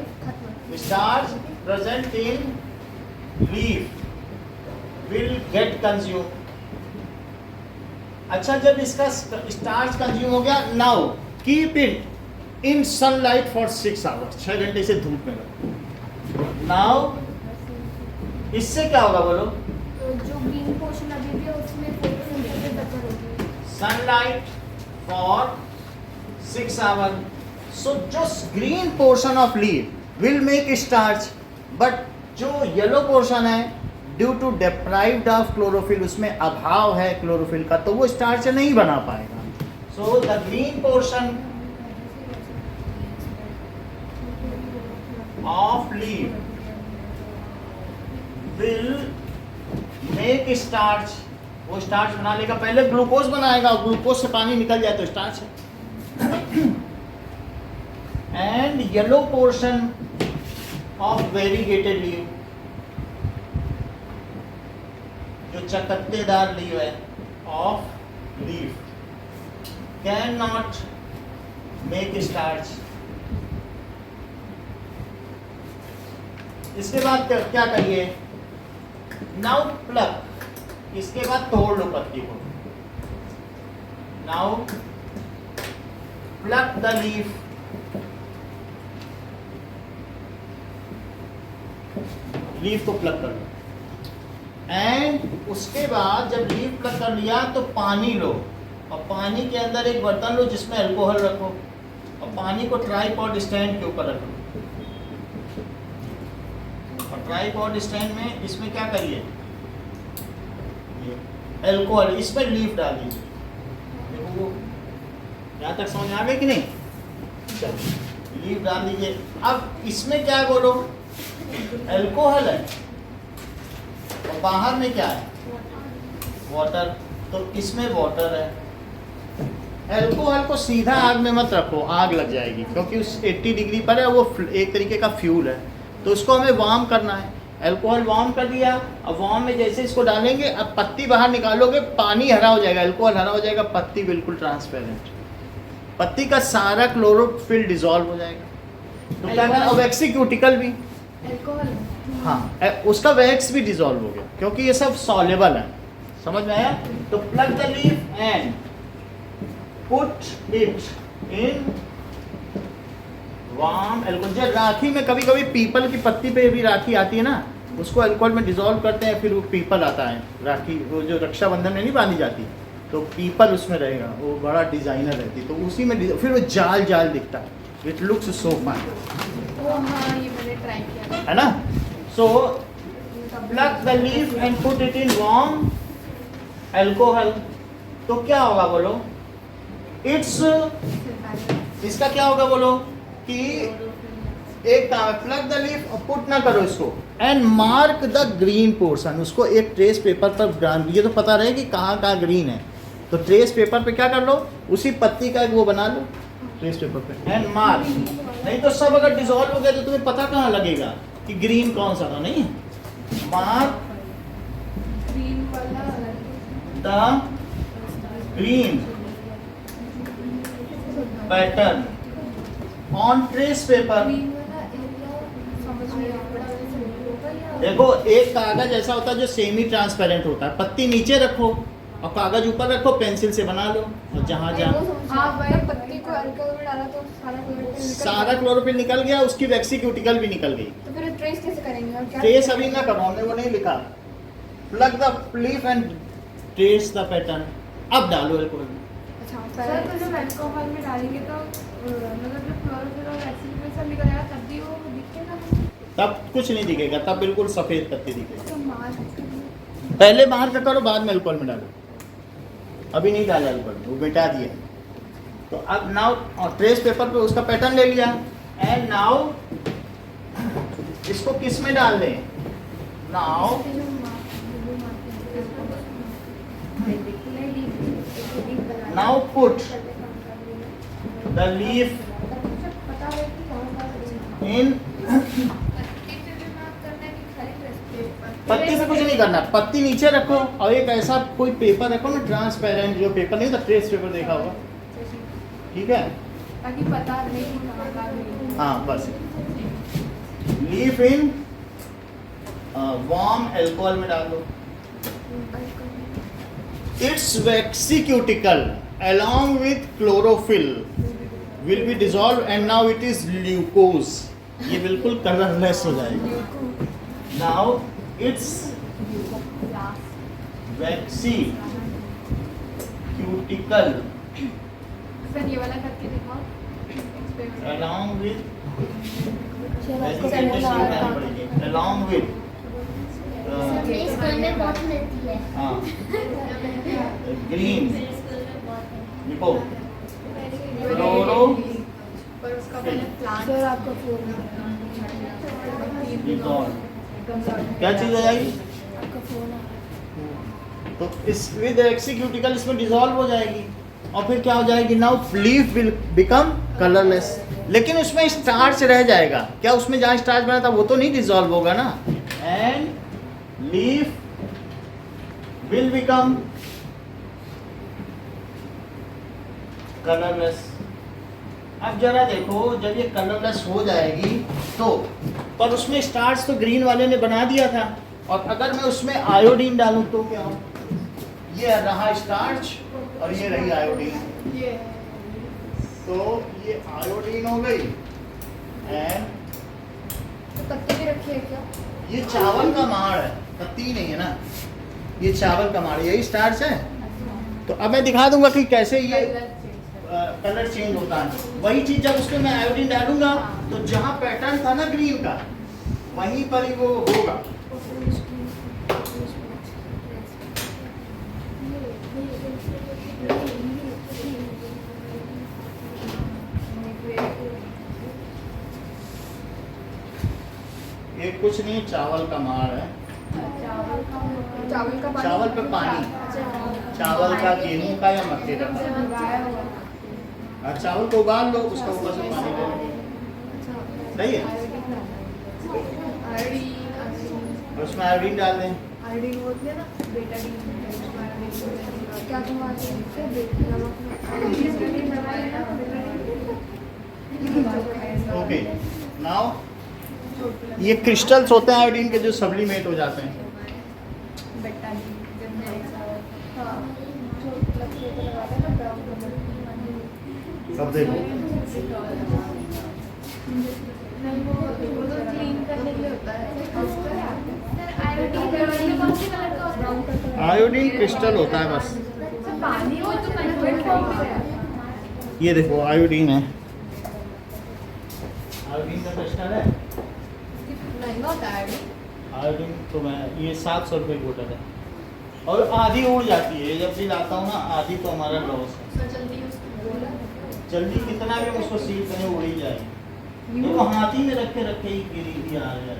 Starch present in leaf will get consume. अच्छा, जब इसका स्टार्च कंज्यूम हो गया, now keep it in sunlight for 6 hours, 6 घंटे से धूप में रखो। नाउ इससे क्या होगा बोलो? जो ग्रीन पोर्शन अभी भी है उसमें फोटोसिंथेसिस बेटर होगी। Sunlight for 6 hour. सो जो green portion of leaf will make starch, but जो येलो पोर्शन है due to deprived of chlorophyll, उसमें अभाव है क्लोरोफिल का, तो वो स्टार्च नहीं बना पाएगा। So the green portion of leaf will make starch, वो स्टार्च बना लेगा। पहले ग्लूकोज बनाएगा और ग्लूकोज से पानी निकल जाए तो स्टार्च है। And yellow portion of variegated leave, जो चकत्तेदार लीव है of leaf, can not make starch. इसके बाद क्या करिए? नाउ प्लक, इसके बाद तोड़ लो पत्ती को। Now plug the leaf, leaf को प्लक कर लो। एंड उसके बाद जब लीफ प्लक कर लिया तो पानी लो, और पानी के अंदर एक बर्तन लो जिसमें अल्कोहल रखो, और पानी को ट्राईपॉड स्टैंड के ऊपर रखो। और ट्राईपॉड स्टैंड में इसमें क्या करिए? अल्कोहल, इसमें लीफ डाल दीजिए। देखो यहाँ तक समझ आ गई कि नहीं? चलो लीफ डाल दीजिए। अब इसमें क्या बोलो? अल्कोहल है और बाहर में क्या है? वाटर। तो इसमें वाटर है। अल्कोहल को सीधा आग में मत रखो, आग लग जाएगी, क्योंकि उस 80 डिग्री पर है, वो एक तरीके का फ्यूल है। तो उसको हमें वार्म करना है। अल्कोहल वार्म कर दिया, अब वार्म में जैसे इसको डालेंगे, अब पत्ती बाहर निकालोगे, पानी हरा हो जाएगा, अल्कोहल हरा हो जाएगा, पत्ती बिल्कुल ट्रांसपेरेंट, पत्ती का सारा क्लोरोफिल डिसॉल्व हो जाएगा। तो क्या करना? अब वैक्सीक्यूटिकल भी, अल्कोहल, हाँ, उसका वैक्स भी डिसॉल्व हो गया, क्योंकि ये सब सॉल्युबल है। समझ में आया? तो plug the leaf and put it in warm alcohol. जो राखी में कभी कभी पीपल की पत्ती पे भी राखी आती है ना, उसको अल्कोहल में डिसॉल्व करते हैं, फिर वो पीपल आता है राखी, वो जो रक्षाबंधन में नहीं बांधी जाती, तो पीपल उसमें रहेगा, वो बड़ा डिजाइनर रहती, तो उसी में फिर वो जाल जाल दिखता है, इट लुक्स सो फाइन। वो हाँ, ये मैंने ट्राई किया है ना? So plug the leaf and put it in warm alcohol. तो क्या होगा बोलो? इट्स, इसका क्या होगा बोलो? कि एक प्लग द लीफ, पुट ना करो इसको, and mark the green portion, उसको एक ट्रेस पेपर पर ब्रांड, ये तो पता रहे कि कहाँ कहाँ ग्रीन है, तो ट्रेस पेपर पे क्या कर लो? उसी पत्ती का वो बना लो ट्रेस पेपर पे, एंड मार्क। नहीं तो सब अगर डिसॉल्व हो गया तो तुम्हें पता कहाँ लगेगा कि ग्रीन कौन सा था? नहीं, मार्क ग्रीन वाला the green pattern on trace paper. Green वाला एरिया समझ में आया। देखो, एक कागज ऐसा होता है जो सेमी ट्रांसपेरेंट होता है, पत्ती नीचे रखो और कागज ऊपर रखो, पेंसिल से बना लो, और जहाँ जहाँ हाँ भाई, पत्ती को अल्कोहल में डाला तो सारा क्लोरोफिल निकल गया, उसकी वैक्सीक्यूटिकल भी निकल गई। तो फिर ट्रेस कैसे करेंगे? और क्या ट्रेस अभी ना करो, हमने वो नहीं लिखा। Plug the leaf and trace the pattern. अब डालो अल्कोहल में। अच्छा सर, तो जब अल्कोहल में डालेंगे तो मतलब जो क्लोरोफिल और वैक्सीन सब निकल जाएगा, तब भी वो दिखेगा? तब कुछ नहीं दिखेगा, तब बिल्कुल सफेद पत्ती दिखेगी। तो मार्क पहले बाहर का करो, बाद में अल्कोहल में डालो। अभी नहीं डाला अल्कोहल, वो मिटा दिया। तो अब नाउ ट्रेस पेपर पे उसका पैटर्न ले लिया, एंड नाउ इसको किस में डाल दें? Now now put the leaf इन, पत्ती से कुछ नहीं करना, पत्ती नीचे रखो और एक ऐसा कोई पेपर रखो ना, ट्रांसपेरेंट जो पेपर नहीं होता, ट्रेस पेपर देखा होगा, ठीक है? ताकि पता नहीं कि कहाँ का है। हाँ बस, लीफ इन वार्म अल्कोहल में डाल दो। It's vaccine cuticle along with chlorophyll will be dissolved and now it is glucose, ये बिल्कुल कलरलेस हो जाएगा। now it's waxy cuticle sir ये वाला करके दिखाओ experiment। along with along with school में बहुत मिलती है। हाँ ग्रीन लिखो क्लोरो पर उसका पहले प्लांट सर आपका फोन क्या चीज हो जाएगी? आपका फोन आ रहा तो इस विद एक्सिक्यूटिकल इसमें डिसॉल्व हो जाएगी और फिर क्या हो जाएगी? Now leaf will become colourless, लेकिन उसमें स्टार्च रह जाएगा। क्या उसमें जहाँ स्टार्च बना था वो तो नहीं डिसॉल्व होगा ना, and leaf will become colourless. अब जरा देखो, जब ये कलरलेस हो जाएगी तो, पर उसमें स्टार्च तो ग्रीन वाले ने बना दिया था, और अगर मैं उसमें आयोडीन डालूं तो क्या हो? ये रहा स्टार्च और ये रही आयोडीन, ये तो ये आयोडीन हो गई, एंड तो पत्ते भी रखे हैं क्या? ये चावल का माड़ है, पत्ती नहीं है ना, ये चावल का माड़, यही स्टार्च है। तो अब मैं दिखा दूंगा कि कैसे ये कलर चेंज होता है। वही चीज जब उसमें मैं आयोडीन डालूंगा तो जहाँ पैटर्न था ना ग्रीन का, वहीं पर ही वो होगा। ये कुछ नहीं, चावल का माड़ है, चावल का पानी, चावल पे पानी, चावल का, गेहूं का या मक्के का। और चावल को उबाल लो, उसका ऊपर से पानी ले लो, सही है। और उसमें आयोडीन डाल दें। आयोडीन बोलते हैं ना, बेटाडीन। क्या तुम ओके, नाउ ये क्रिस्टल्स होते हैं आयोडीन के जो सब्लिमेट हो जाते हैं। अब देखो, आयोडीन क्रिस्टल होता है बस। पानी हो तो लिक्विड फॉर्म में है। ये देखो आयोडीन है, आयोडीन का क्रिस्टल है। महंगा होता है आयोडीन तो मैं, ये 700 रुपये की बोतल है, और आधी उड़ जाती है। जब भी लाता हूँ ना, आधी तो हमारा लॉस है। जल्दी कितना भी हम उसको सील करें उड़ ही जाएगी। देखो हाथी में रखे रखे ही गिरी भी आ जाए।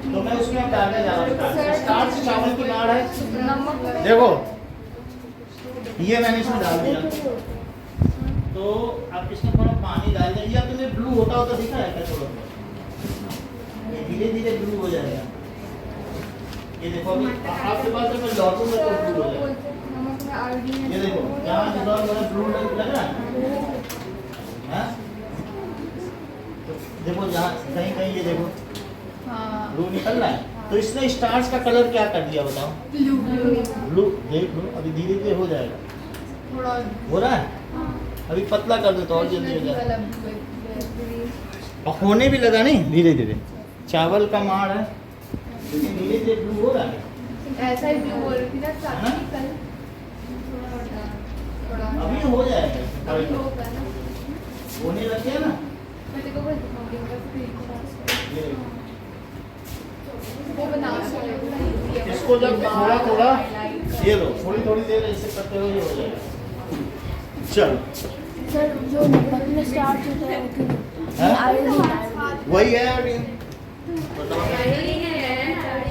तो मैं उसमें अब डालने जा रहा हूँ स्टार्च, चावल की नाड़ है। देखो ये मैंने इसमें डाल दिया, तो आप इसमें थोड़ा पानी डाल दें। या तुम्हें ब्लू होता होता दिखा है क्या? थोड़ा ये धीरे धीरे ब्लू हो जाएगा। ये देखो अभी आपके पास जब मैं लौटूंगा तो ब्लू हो जाएगा। ये देखो यहाँ डिसॉल्व हो रहा है, ब्लू लग रहा है। तो देखो जहाँ कहीं कहीं ये देखो ब्लू निकल रहा है। तो इसने स्टार्च का कलर क्या कर दिया बताओ? ब्लू। देख लो अभी धीरे धीरे हो जाएगा। हो रहा है, अभी पतला कर दो तो और जल्दी हो जाएगा। और होने भी लगा नहीं, धीरे धीरे। चावल का माड़ है, धीरे धीरे ब्लू हो रहा है। ऐसा ही ब्लू बोल रही थी ना चाची कल। अभी हो जाएगा, होने लग गया ना। मैं तेरे को बस दिखाऊंगी, बस ये देखो वो बनाना इसको जब थोड़ा थोड़ा ये लो, थोड़ी थोड़ी देर ऐसे करते हुए ये हो जाएगा। चलो सर जो नमक में स्टार्च होता है वो हाँ? आयोडीन वही है आयोडीन।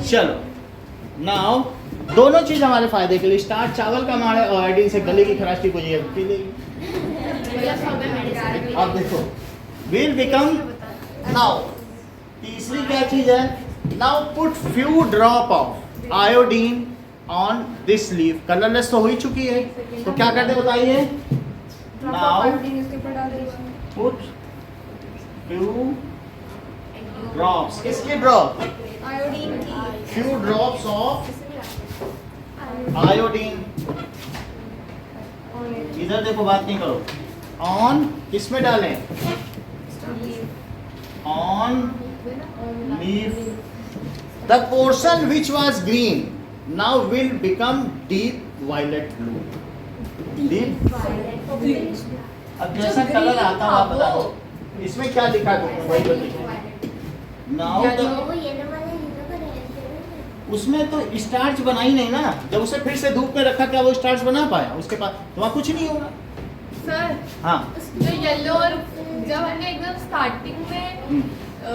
चलो नाउ दोनों चीज हमारे फायदे के लिए, स्टार्च चावल का हमारे आयोडीन से गले की खराश ठीक हो जाएगी, पी लेगी। अब देखो विल बिकम, नाउ तीसरी क्या चीज है, now put few drop of iodine on this leaf. Colourless तो हो ही चुकी है, तो क्या करते बताइए, नाउ इसके ऊपर डाल दीजिए। पुट फ्यू ड्रॉप्स, किसके ड्रॉप, आयोडीन की फ्यू ड्रॉप्स ऑफ आयोडीन। इधर देखो, बात नहीं करो, ऑन किस में डालें, on leaf, the portion which was green now will become deep violet blue. Deep, अब जैसा कलर आता है आप बता दो, इसमें क्या लिखा है तुमने, वही बताइए। नाउ वो येलो वाला हीरो का रेड उसमें तो स्टार्च बना ही नहीं ना, जब उसे फिर से धूप में रखा क्या वो स्टार्च बना पाया, उसके पास तो वहाँ कुछ नहीं होगा। सर हाँ जो येलो और जब हमने एकदम स्टार्टिंग में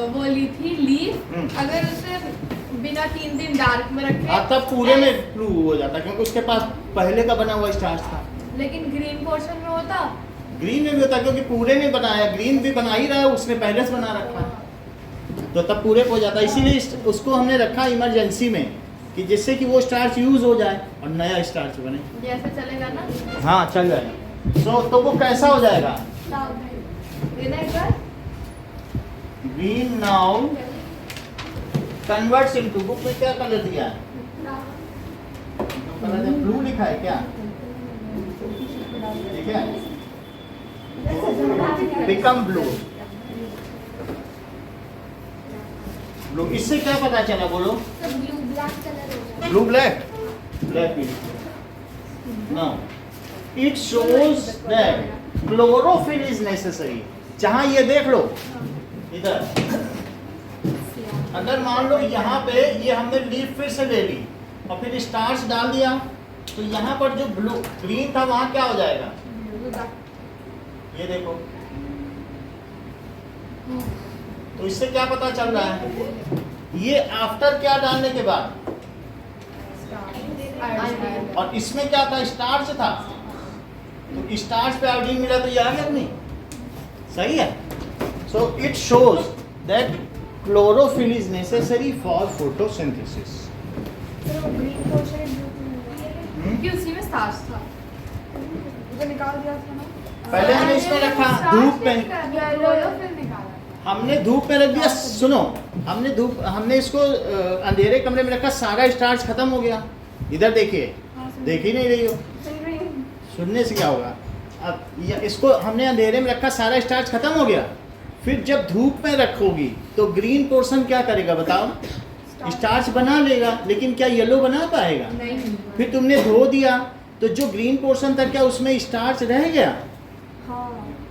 वो ली थी लीफ, अगर उसे बिना 3 दिन डार्क में रखे हाँ, तब पूरे में ब्लू हो जाता, क्योंकि उसके पास पहले का बना हुआ स्टार्च था। लेकिन ग्रीन पोर्शन में होता, ग्रीन में भी होता, क्योंकि पूरे ने बनाया, ग्रीन भी बना ही रहा है, उसने पहले से बना रखा है, तो तब पूरे को हो जाता। इसीलिए उसको हमने रखा इमरजेंसी में, कि जिससे कि वो स्टार्च यूज हो जाए और नया स्टार्च बने। जैसे चलेगा ना। हाँ चल जाएगा। तो वो कैसा हो जाएगा, देना एक बार। Green now converts into, book में क्या कलर दिया है, कलर ब्लू लिखा है क्या, ठीक है, बिकम ब्लू। ब्लू, इससे क्या पता चला बोलो, ब्लू ब्लैक कलर हो जाता ब्लू ब्लैक, ब्लैक भी now it shows that chlorophyll is necessary. जहां ये देख लो इधर, अगर मान लो यहाँ पे ये हमने लीफ फिर से ले ली और फिर स्टार्च डाल दिया, तो यहाँ पर जो ब्लू ग्रीन था वहां क्या हो जाएगा, ये देखो। तो इससे क्या पता चल रहा है, ये आफ्टर क्या डालने के बाद, और इसमें क्या था, स्टार्च था, तो स्टार्च पे आयोडीन मिला तो ये आ गया नहीं, सही है। So it shows that chlorophyll is necessary for photosynthesis. Green portion क्योंकि उसी में स्टार्च था, वो निकाल दिया था ना। पहले हमने इसमें रखा धूप में, फिर निकाला। हमने धूप में रख दिया, सुनो, हमने इसको अंधेरे कमरे में रखा, सारा स्टार्च खत्म हो गया। इधर देखिए, देख ही नहीं रही हो, सुनने से क्या होगा। अब इसको हमने अंधेरे में रखा, सारा स्टार्च खत्म हो गया, फिर जब धूप में रखोगी तो ग्रीन पोर्शन क्या करेगा बताओ, स्टार्च बना लेगा, लेकिन क्या येलो बना पाएगा, नहीं। फिर तुमने धो दिया तो जो ग्रीन पोर्शन था क्या उसमें स्टार्च रह गया,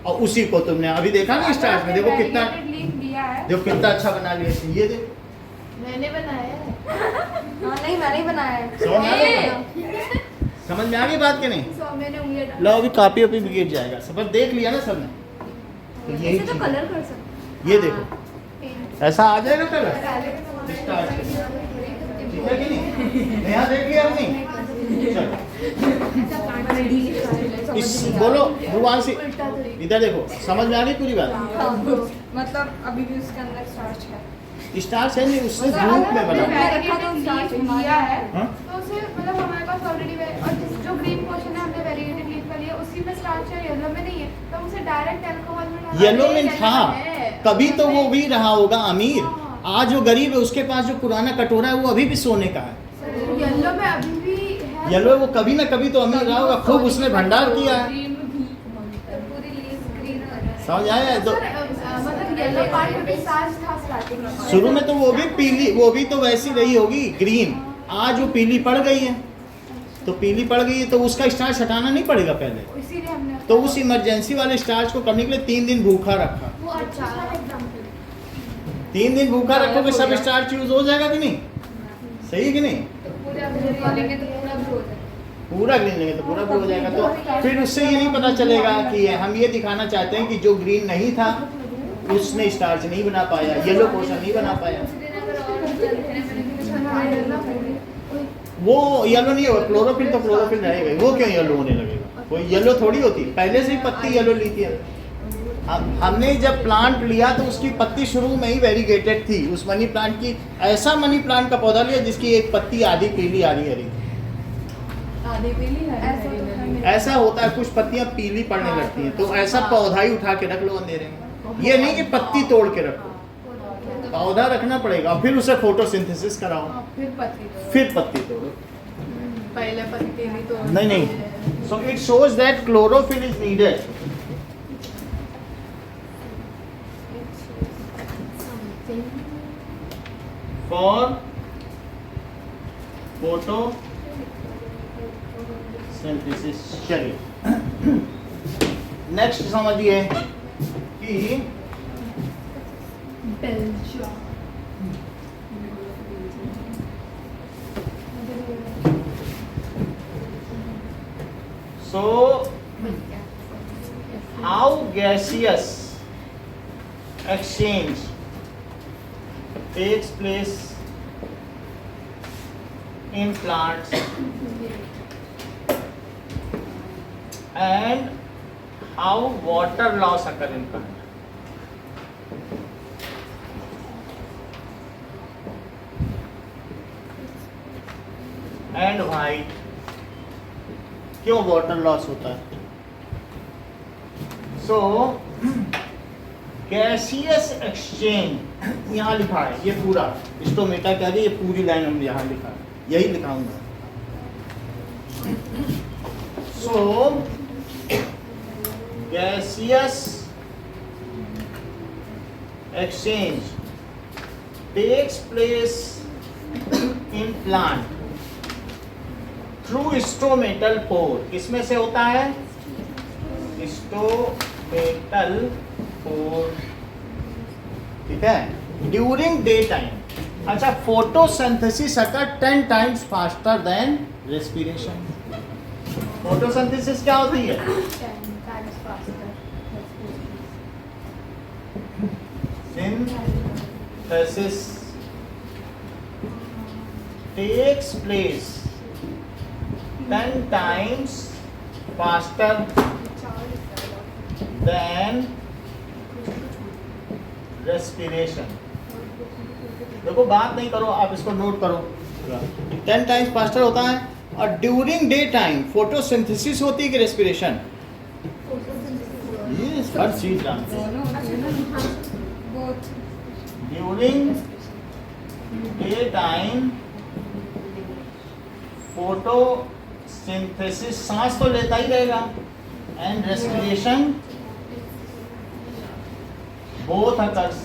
और उसी को तुमने अभी देखा ना स्टार्च में, देखो कितना, दिया है, देखो कितना अच्छा बना लिया इसने, ये देखो मैंने बनाया है। नहीं मैंने ही बनाया है। समझ में आ गई बात के नहीं। मैंने उंगली डाली। लो अभी कॉपी वॉपी भी गिर जाएगा, सब देख लिया ना सबने, तो यही इसे तो चीज़ कलर है। कर सकते ये देखो हैं। ऐसा आ जाएगा कलर, ठीक है कि नहीं, नया देख लिया हमने। चलो इस बोलो भगवान से, इधर देखो, समझ में आ गई पूरी बात, मतलब अभी भी उसके अंदर स्टार्च है। स्टार्च है नहीं, उससे धूप में बना। लिया है हाँ? तो उसे मतलब हमारे पास ऑलरेडी और जो ग्रीन पोर्शन है हमने वेरीगेटेड लीफ का लिया, उसी में स्टार्च है, येलो में नहीं है, तो हम उसे डायरेक्ट अल्कोहल में डाल येलो देंगे, में था, है। कभी तो वो भी रहा होगा अमीर, आज वो गरीब है, उसके पास जो पुराना कटोरा है वो अभी भी सोने का है। येलो में अभी भी है, येलो वो कभी ना कभी तो अमीर रहा होगा, खूब उसने भंडार किया है। पूरी लीफ ग्रीन समझ आया है? तो मतलब येलो पार्ट में भी स्टार्च था स्टार्टिंग में। शुरू में तो वो भी पीली, वो भी तो वैसी रही होगी ग्रीन, आज वो पीली पड़ गई है, तो पीली पड़ गई है तो उसका स्टार्च हटाना नहीं पड़ेगा पहले, इसीलिए हमने तो उस इमरजेंसी वाले स्टार्च को करने के लिए 3 दिन भूखा रखा। वो अच्छा एग्जांपल 3 दिन भूखा रखोगे सब स्टार्च यूज हो जाएगा कि नहीं? सही है कि नहीं? तो पूरा ग्रीन लेंगे तो पूरा भी हो जाएगा। पूरा ग्रीन लेंगे तो पूरा भी हो जाएगा। तो फिर उससे ये नहीं पता चलेगा कि हम ये दिखाना चाहते हैं कि जो ग्रीन नहीं था उसने स्टार्च नहीं बना पाया, येलो पोर्शन नहीं बना पाया। वो येलो नहीं होगा, क्लोरोफिल तो क्लोरोफिल रहेगा, वो क्यों येलो होने लगेगा? कोई येलो थोड़ी होती, पहले से ही पत्ती येलो ली थी। हमने जब प्लांट लिया तो उसकी पत्ती शुरू में ही वेरीगेटेड थी। उस मनी प्लांट की, ऐसा मनी प्लांट का पौधा लिया जिसकी एक पत्ती आधी पीली आधी हरी। आधी पीली है, ऐसा होता है, कुछ पत्तियां पीली पड़ने लगती हैं, तो ऐसा पौधा ही उठा के रख लो अंधेरे में। ये नहीं कि पत्ती तोड़ के रखो, पौधा रखना पड़ेगा, फिर उसे फोटोसिंथेसिस कराओ, फिर पत्ती तोड़ो। पहले पत्ती नहीं तो नहीं, so it shows that chlorophyll is needed for photosynthesis. चलिए नेक्स्ट समझिए कि so how gaseous exchange takes place in plants and how water loss occur in plant. And why? क्यों वाटर लॉस होता है? सो गैसियस एक्सचेंज यहाँ लिखा है, ये पूरा स्टोमेटा कह रही, ये पूरी लाइन हमने यहाँ लिखा है, यही लिखाऊंगा। So gaseous exchange takes place in plant through stomatal pore. किसमें से होता है? स्टोमेटल पोर, ठीक है, ड्यूरिंग डे टाइम। अच्छा, photosynthesis occur 10 times faster than respiration. Photosynthesis क्या होती है? Synthesis takes place 10 times faster than respiration। देखो बात नहीं करो, आप इसको नोट करो। 10 टाइम्स फास्टर होता है, और ड्यूरिंग डे टाइम फोटोसिंथेसिस होती है कि रेस्पिरेशन? ये हर चीज जानते हैं। ड्यूरिंग डे टाइम फोटोसिंथेसिस, सांस तो लेता ही रहेगा, एंड रेस्पिरेशन बोथ अकर्स।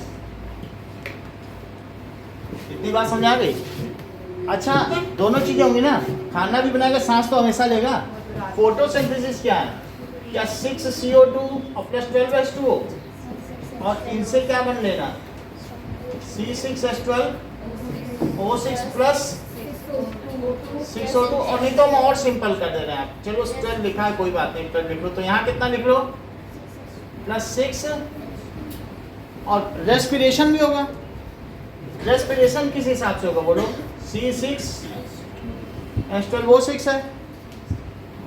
इतनी बात समझा गई? अच्छा, दोनों चीजें होंगी ना, खाना भी बनाएगा, सांस तो हमेशा लेगा। फोटोसिंथेसिस क्या है? क्या 6 CO2 और प्लस 12 H2O, और इनसे क्या बन लेना? C6H12 O6 plus 6O2। और नहीं तो हम और सिंपल कर दे रहे हैं, चलो 12 लिखा है, कोई बात नहीं, 12 लिख लो। तो यहाँ कितना लिख लो? +6, और रेस्पिरेशन भी होगा। रेस्पिरेशन किस हिसाब से होगा बोलो? C6H12O6 है,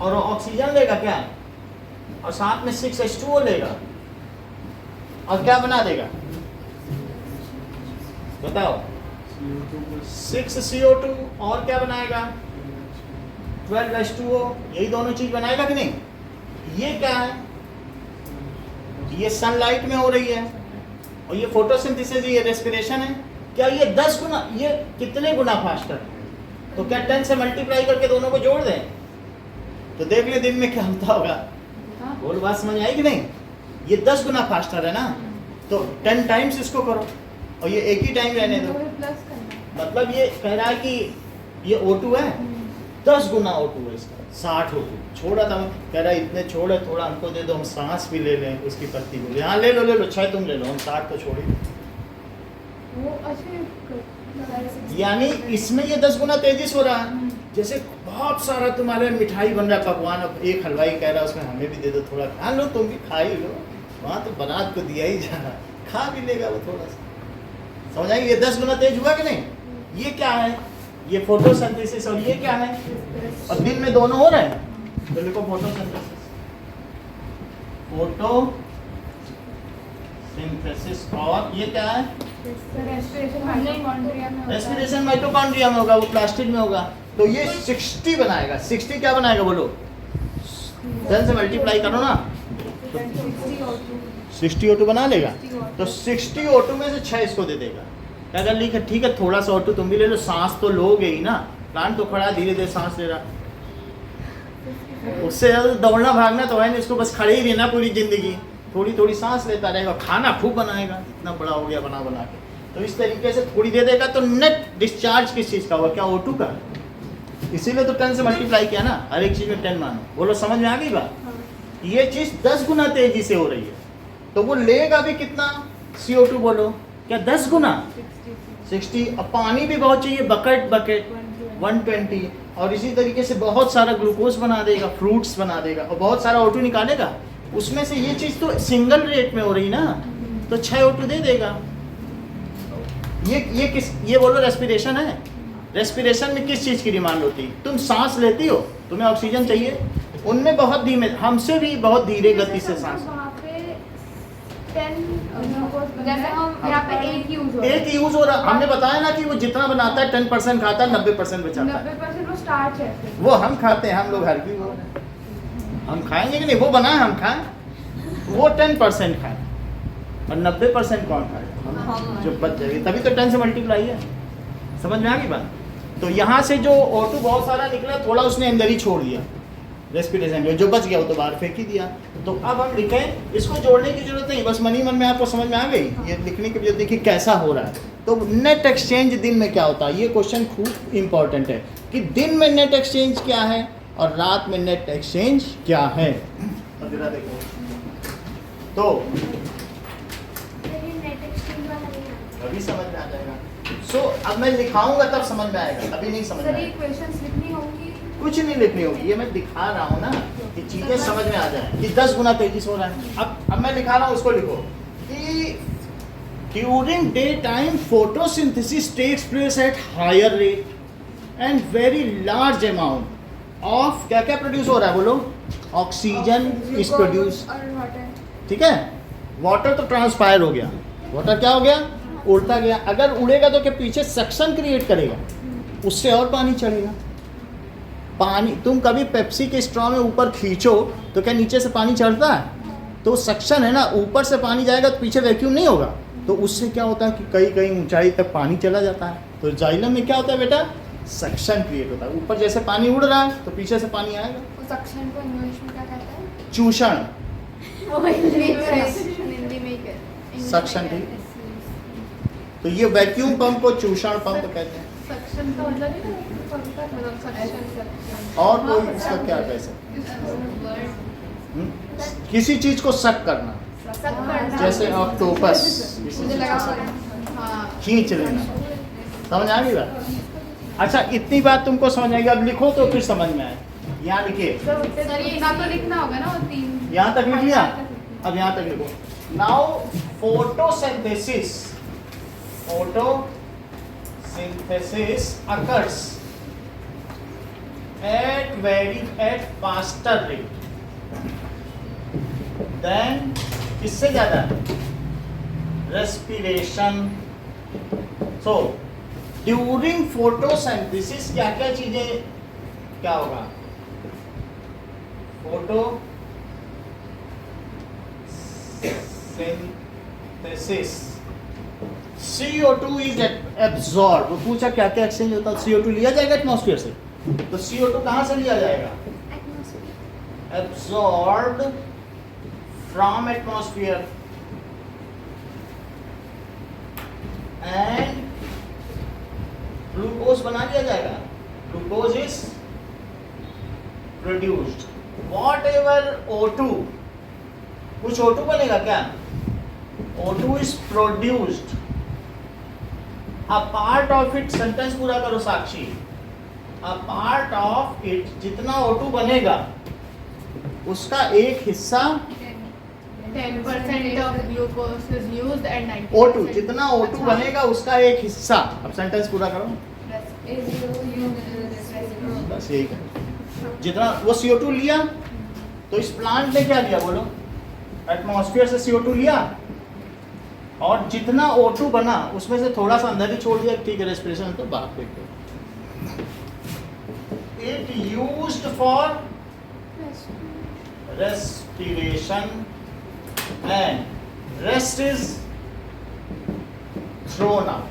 और ऑक्सीजन लेगा क्या, और साथ में 6H2O लेगा, और क्या बना देगा बताओ? 6 CO2 और क्या बनाएगा? 12 H2O। यही दोनों चीज बनाएगा कि नहीं? ये क्या है? ये सनलाइट में हो रही है, और ये फोटोसिंथेसिस, ये रेस्पिरेशन है। क्या ये 10 गुना, ये कितने गुना फास्टर? तो क्या 10 से मल्टीप्लाई करके दोनों को जोड़ दें तो देख ले दिन में क्या होता होगा। बोल, बात समझ आई कि नहीं? ये 10 गुना फास्टर है ना, तो 10 टाइम्स इसको करो, और ये एक ही टाइम रहने दो। मतलब ये कह रहा है कि ये O2 है, 10 गुना O2 है इसका, 60 O2 छोड़ा था। कह रहा है इतने छोड़े, थोड़ा हमको दे दो, हम सांस भी ले लें उसकी पत्ती को। यहाँ ले लो 6 तुम ले लो, हम 60 तो छोड़े। वो अच्छे यानी इसमें ये 10 गुना तेजी से हो रहा है। जैसे बहुत सारा तुम्हारे मिठाई बन रहा है, पकवान, अब एक हलवाई कह रहा है उसमें हमें भी दे दो थोड़ा, खा लो तुम भी खा ही लो, वहाँ तो बारात को दिया ही जा रहा, खा भी लेगा वो थोड़ा सा, समझ आएगी? ये 10 गुना तेज हुआ कि नहीं? ये क्या है? ये फोटोसिंथेसिस, और ये क्या है? और दिन में दोनों हो रहे हैं, तो लिखो फोटोसिंथेसिस, फोटोसिंथेसिस। और ये क्या है? रेस्पिरेशन माइटोकॉन्ड्रिया में होगा, वो प्लास्टिड में होगा। तो ये 60 बनाएगा। 60 क्या बनाएगा बोलो? 10 से मल्टीप्लाई करो ना, 60 O2 बना लेगा। तो 60 O2 में से 6 इसको दे देगा। अगर लिखा ठीक है, थोड़ा सा O2 तुम भी ले लो, सांस तो लोगे ही ना, प्लांट तो खड़ा धीरे धीरे सांस ले रहा, उससे दौड़ना भागना तो है नहीं, इसको बस खड़े ही रहना पूरी जिंदगी, थोड़ी थोड़ी सांस लेता रहेगा, खाना खूब बनाएगा, इतना बड़ा हो गया बना बना के। तो इस तरीके से थोड़ी दे देगा। तो नेट डिस्चार्ज किस चीज़ का हुआ? क्या O2 का? इसीलिए तो 10 से मल्टीप्लाई किया ना, हर एक चीज़ में 10 मानो। बोलो समझ में आ गई बात? ये चीज़ 10 गुना तेजी से हो रही है, तो वो लेगा भी कितना CO2 बोलो? क्या 10 गुना? 60। अब पानी भी बहुत चाहिए, बकेट 120। और इसी तरीके से बहुत सारा ग्लूकोज बना देगा, फ्रूट्स बना देगा, और बहुत सारा O2 निकालेगा। उसमें से ये चीज़ तो सिंगल रेट में हो रही ना, तो 6 O2 दे देगा। ये किस, ये बोलो रेस्पिरेशन है। रेस्पिरेशन में किस चीज़ की डिमांड होती है? तुम सांस लेती हो, तुम्हें ऑक्सीजन चाहिए, उनमें बहुत धीमे, हमसे भी बहुत धीरे गति से सांस। जैसे हम यहाँ पे एक यूज हो रहा, हमने बताया ना कि वो जितना बनाता है 10% खाता है, 90% बचाता है। 90% वो स्टार्च है। वो हम खाते हैं, हम लोग हर भी वो हम खाएंगे कि नहीं? वो बनाए हम खाएं, वो 10% खाएं, और 90% कौन खाए? जो बच जाएगी, तभी तो 10 से मल्टीप्लाई है। समझ में आ गई बात? तो यहाँ से जो O2 बहुत सारा निकला, थोड़ा उसने अंदर ही छोड़ दिया रेस्पिरेशन में, जो बच गया वो तो बाहर फेंक ही दिया। तो अब हम लिखें, इसको जोड़ने की जरूरत नहीं, बस मनी मन में आपको समझ में आ गई। ये लिखने की जरूरत देखिए कैसा हो रहा है। तो नेट एक्सचेंज दिन में क्या होता है, ये क्वेश्चन खूब इंपॉर्टेंट है कि दिन में नेट एक्सचेंज क्या है और रात में नेट एक्सचेंज क्या है। अगर देखो तो अभी समझ में आ जाएगा। सो अब मैं लिखाऊंगा तब समझ में आएगा, अभी नहीं समझ में आएगा। इक्वेशंस लिखनी होंगी? कुछ नहीं लिखनी होगी, ये मैं दिखा रहा हूँ ना कि चीजें समझ में आ जाए कि 10 गुना तेजी से हो रहा है। अब मैं लिखा रहा हूँ, उसको लिखो कि during day time photosynthesis takes place at higher rate and very large amount of, क्या क्या प्रोड्यूस हो रहा है बोलो? ऑक्सीजन इज प्रोड्यूस, ठीक है। वाटर तो ट्रांसपायर हो गया, वाटर क्या हो गया? उड़ता गया। अगर उड़ेगा तो क्या पीछे सक्शन क्रिएट करेगा, उससे और पानी चढ़ेगा। पानी, तुम कभी पेप्सी के स्ट्रॉ में ऊपर खींचो तो क्या नीचे से पानी चढ़ता है? तो सक्शन है ना, ऊपर से पानी जाएगा तो पीछे वैक्यूम नहीं होगा, तो उससे क्या होता है कि कई कई ऊंचाई तक पानी चला जाता है। तो जाइलम में क्या होता है बेटा? सक्शन क्रिएट होता है। ऊपर जैसे पानी उड़ रहा है तो पीछे से पानी आएगा। सक्शन को इंग्लिश में क्या कहते हैं? चूषण, हिंदी में सक्शन, ठीक। तो ये वैक्यूम पंप को चूषण पंप कहते हैं। सक्शन का मतलब और कोई इसका क्या कह सकते? किसी चीज को सक करना, जैसे ऑक्टोपस, खींच लेना। समझ आ गई बात? अच्छा, इतनी बात तुमको समझ आएगी। अब लिखो तो फिर समझ में आए। यहाँ लिखिए, सर ये इतना तो लिखना होगा ना, वो 3 यहाँ तक लिख लिया। अब यहाँ तक लिखो। Now photosynthesis occurs at faster rate than, किससे ज्यादा? रेस्पिरेशन। सो ड्यूरिंग फोटोसिंथेसिस क्या क्या चीजें, क्या होगा? Photosynthesis CO2 is absorb. वो पूछा क्या क्या एक्सचेंज होता है? CO2 लिया जाएगा एटमॉस्फेयर से, तो CO2 कहाँ से लिया जाएगा? Absorbed from atmosphere and glucose बना लिया जाएगा। Glucose is produced. What ever O2, कुछ O2 बनेगा क्या? O2 is produced a part of it, sentence पूरा करो साक्षी, अ पार्ट ऑफ इट, जितना O2 बनेगा उसका एक हिस्सा 10% of glucose is used and 90% O2, जितना O2 बनेगा उसका एक हिस्सा, अब सेंटेंस पूरा करो, is used बस यही करो। जितना वो CO2 लिया, तो इस प्लांट ने क्या लिया बोलो, एटमॉस्फेयर से CO2 लिया, और जितना O2 बना उसमें से थोड़ा सा अंदर ही छोड़ दिया, ठीक है, रेस्पिरेशन तो बात फेंक दो। It used for respiration and rest is thrown out।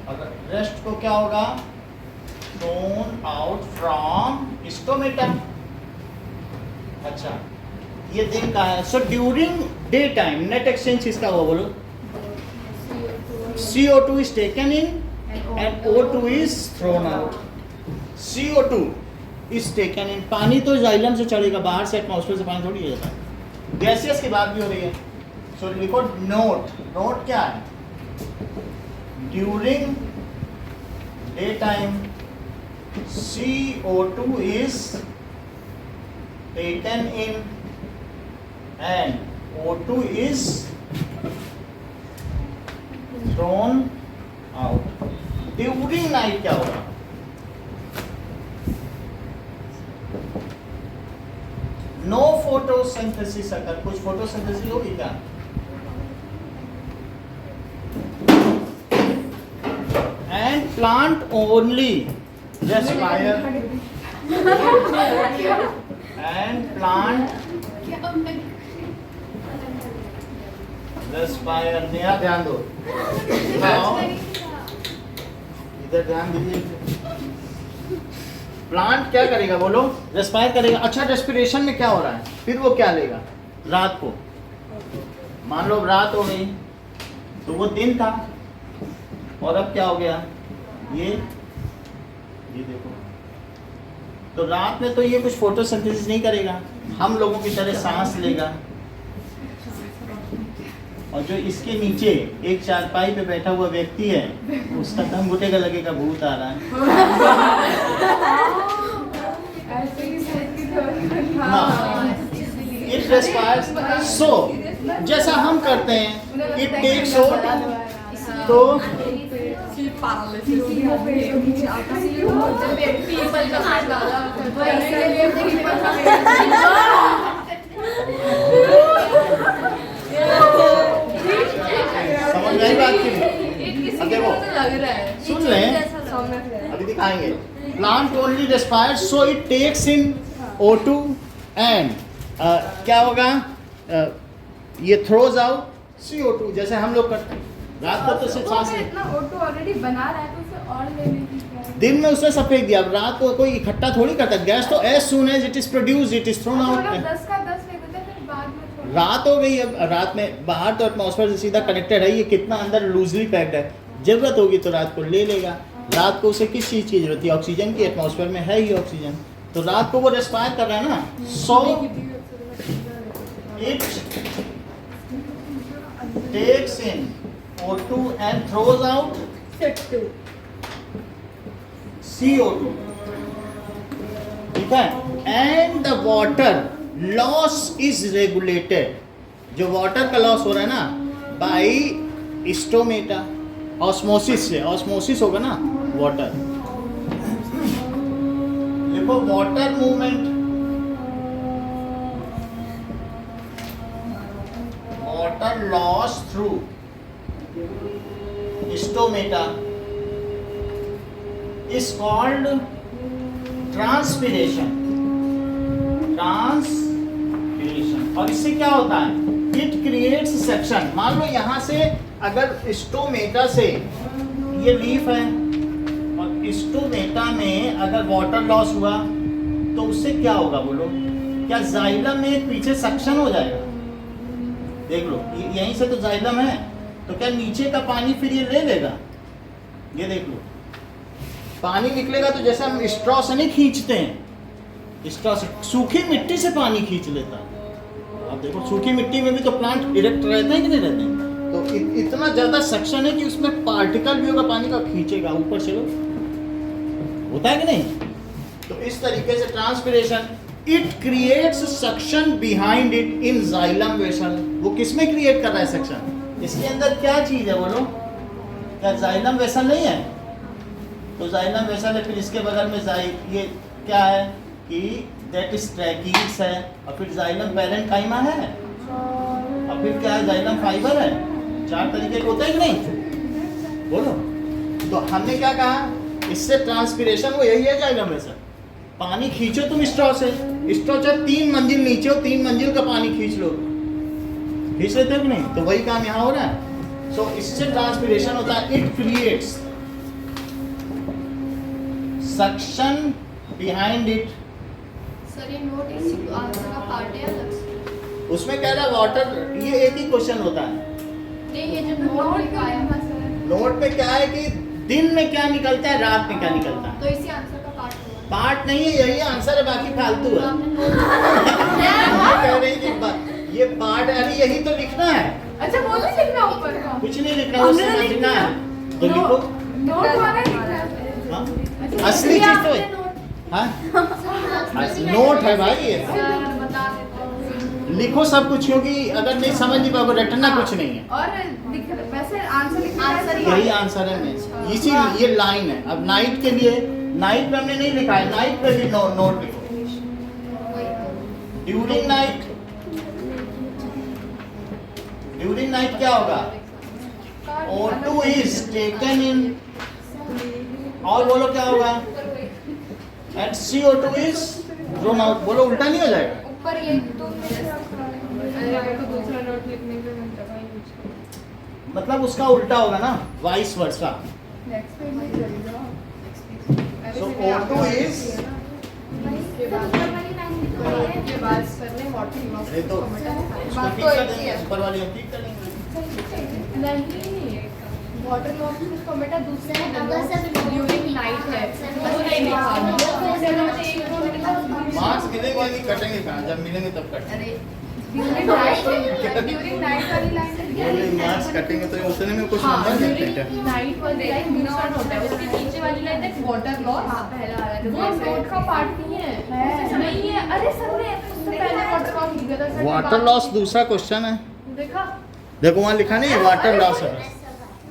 अगर रेस्ट को क्या होगा, thrown out from stomata। अच्छा, ये दिन का है। So during day time net exchange किसका हुआ बोलो, CO2 is taken in and O2 is thrown out। CO2 is taken in, पानी तो जाइलम से चढ़ेगा, बाहर से एटमॉस्फेयर से पानी थोड़ी जाता है, गैसियस की बात भी हो रही है। सो लिखो नोट, नोट क्या है, during day time CO2 is taken in and O2 is thrown out। During night क्या होगा, नो फोटोसिंथेसिस, अगर कुछ फोटोसिंथेसिस होगी क्या, and plant only respire, and plant respire. नया ध्यान दो, इधर ध्यान दीजिए। प्लांट क्या करेगा बोलो, रेस्पायर करेगा। अच्छा, रेस्पिरेशन में क्या हो रहा है, फिर वो क्या लेगा, रात को, मान लो रात हो गई तो वो दिन था, और अब क्या हो गया, ये देखो, तो रात में तो ये कुछ फोटोसिंथेसिस नहीं करेगा, हम लोगों की तरह सांस लेगा, और जो इसके नीचे एक चारपाई पे बैठा हुआ व्यक्ति है, उसका दम घुटेगा, लगेगा भूत आ रहा है। इट रेस्पायर्स, सो जैसा हम करते हैं, इट टेक्स O2, तो समझ में आई बात की नहीं? अब देखो, सुन लें, अभी दिखाएंगे। Plant only respires, so it takes in O2 and क्या होगा, ये थ्रोज आउट CO2, जैसे हम लोग करते हैं रात को, तो सिर्फ सांस ले, इतना O2 ऑलरेडी बना रहा है तो उसे और लेने की क्या है? दिन में उसने सब फेंक दिया, अब रात को कोई इकट्ठा थोड़ी करता, गैस तो as soon as it is produce it is thrown out. 10 का 10 फेंक देते हैं, फिर बाद में थोड़ा रात हो गई, अब रात में बाहर तो एटमॉस्फेयर से सीधा कनेक्टेड है, ये कितना अंदर लूजली पैक्ड है, जरूरत होगी तो रात को ले लेगा। रात को उसे किस चीज़ की जरूरत है, ऑक्सीजन की, एटमॉस्फेयर में है ही ऑक्सीजन, तो रात को वो रेस्पायर कर रहा है ना, so it takes in O2 and throws out CO2, ठीक है, and the water loss is regulated, जो वाटर का लॉस हो रहा है ना, बाई स्टोमेटा, ऑस्मोसिस से, ऑस्मोसिस होगा ना वाटर, देखो water movement, water loss through stomata is called transpiration, और इससे क्या होता है, it creates section। मान लो यहाँ से अगर स्टोमेटा से ये लीफ है, और स्टोमेटा में अगर वाटर लॉस हुआ तो उससे क्या होगा बोलो, क्या जाइलम में पीछे सक्शन हो जाएगा, देख लो यहीं से तो जाइलम है, तो क्या नीचे का पानी फिर ये ले लेगा, ये देख लो पानी निकलेगा, तो जैसे हम स्ट्रॉ से नहीं खींचते हैं, स्ट्रॉ से सूखी मिट्टी से पानी खींच लेता है। अब देखो सूखी मिट्टी में भी तो प्लांट इरेक्ट रहते हैं कि नहीं रहते हैं, तो इतना ज़्यादा सक्शन है कि उसमें पार्टिकल भी होगा पानी का, खींचेगा ऊपर से, लो होता है कि नहीं। तो इस तरीके से transpiration, it creates suction behind it in xylem vessel. वो किसमें क्रिएट कर रहा है सक्शन? इसके अंदर क्या चीज़ है बोलो? क्या जाइलम वेसल नहीं है? तो जाइलम वेसल है, फिर इसके बगल में ये क्या है कि दैट इज ट्रैकीज है, और फिर जाइलम पैरेन्काइमा है, और फिर क्या है जाइलम फाइबर है। 4 तरीके के होते हैं कि नहीं बोलो। तो हमने क्या कहा, इससे ट्रांसपिरेशन वो यही है जाइलम वेसल। पानी खींचो तुम स्ट्रॉ से, स्ट्रॉ चाहे 3 मंजिल नीचे हो, 3 मंजिल का पानी खींच लो, खींच लेते हो कि नहीं? तो वही काम यहाँ हो रहा है। सो इससे ट्रांसपिरेशन होता है, it creates suction behind it. Sir ये नोट इस आंसर का पार्ट है अलग से? उसमें कह रहा है वाटर, ये एक ही क्वेश्चन होता है। नहीं, ये जो नोट लिखा है सर, नोट पे क्या है कि दिन में क्या निकलता है, रात में क्या निकलता है। तो इसी आंसर का पार्ट होगा। पार्ट नहीं है, यही आंसर है, बाकी फालतू तो है। आपने ये कह रही थी ये पार्ट, अरे यही तो लिखना है, अच्छा वो नहीं लिखना ऊपर का? कुछ नहीं लिखना, वो समझना है तो लिखो। नोट वाला लिखना है। हाँ? अच्छा, असली इसलिए चीज तो आपने है। नोट- हाँ? नोट है भाई ये, सर बता देते हैं। लिखो सब कुछ, क्योंकि अगर नहीं समझ नहीं पाओगे रटना कुछ नहीं है। और वैसे आंसर लिखना है, यही आंसर है मैं, इसी ये लाइन है। अब नाइट के लिए, नाइट पे हमने नहीं लिखा है, नाइट पे भी नोट लिखो। ड्यूरिंग नाइट, ड्यूरिंग नाइट क्या होगा? O2 is taken in, और बोलो क्या होगा? And CO2 is thrown out। बोलो उल्टा नहीं हो जाएगा? ऊपर ये तो अरे को दूसरा नोट लिखने पे मन लगा यूज कर। मतलब उसका उल्टा होगा ना, वाइस वर्सा। नेक्स्ट पेज में चल जाओ। So O2 is, ये बात करने वाटर लॉस अरे तो उसको ठीक कर देंगे, ऊपर वाली हम ठीक कर देंगे। नहीं, वाटर लॉस उसको बेटा दूसरे में अगर सब ड्यूरिंग नाइट है, वो नहीं लिखा। मार्क्स मिलेंगे नहीं, कटेंगे कहाँ? जब मिलेंगे तब कटेंगे। अरे ड्यूरिंग नाइट वाली लाइन बोले मार्क्स कटेंगे तो उतने में कुछ नंबर मिलते हैं क्या? नाइट वाली लाइन दूसरा नोट है, उसके नीचे वाली लाइन है वाटर लॉस। पहला वाला वो नोट का पार्ट नहीं है, नहीं है। अरे सर ने उससे पहले वाटर लॉस लिखा था सर। वाटर लॉस दूसरा क्वेश्चन है, देखा देखो वहाँ लिखा नहीं है वाटर लॉस है।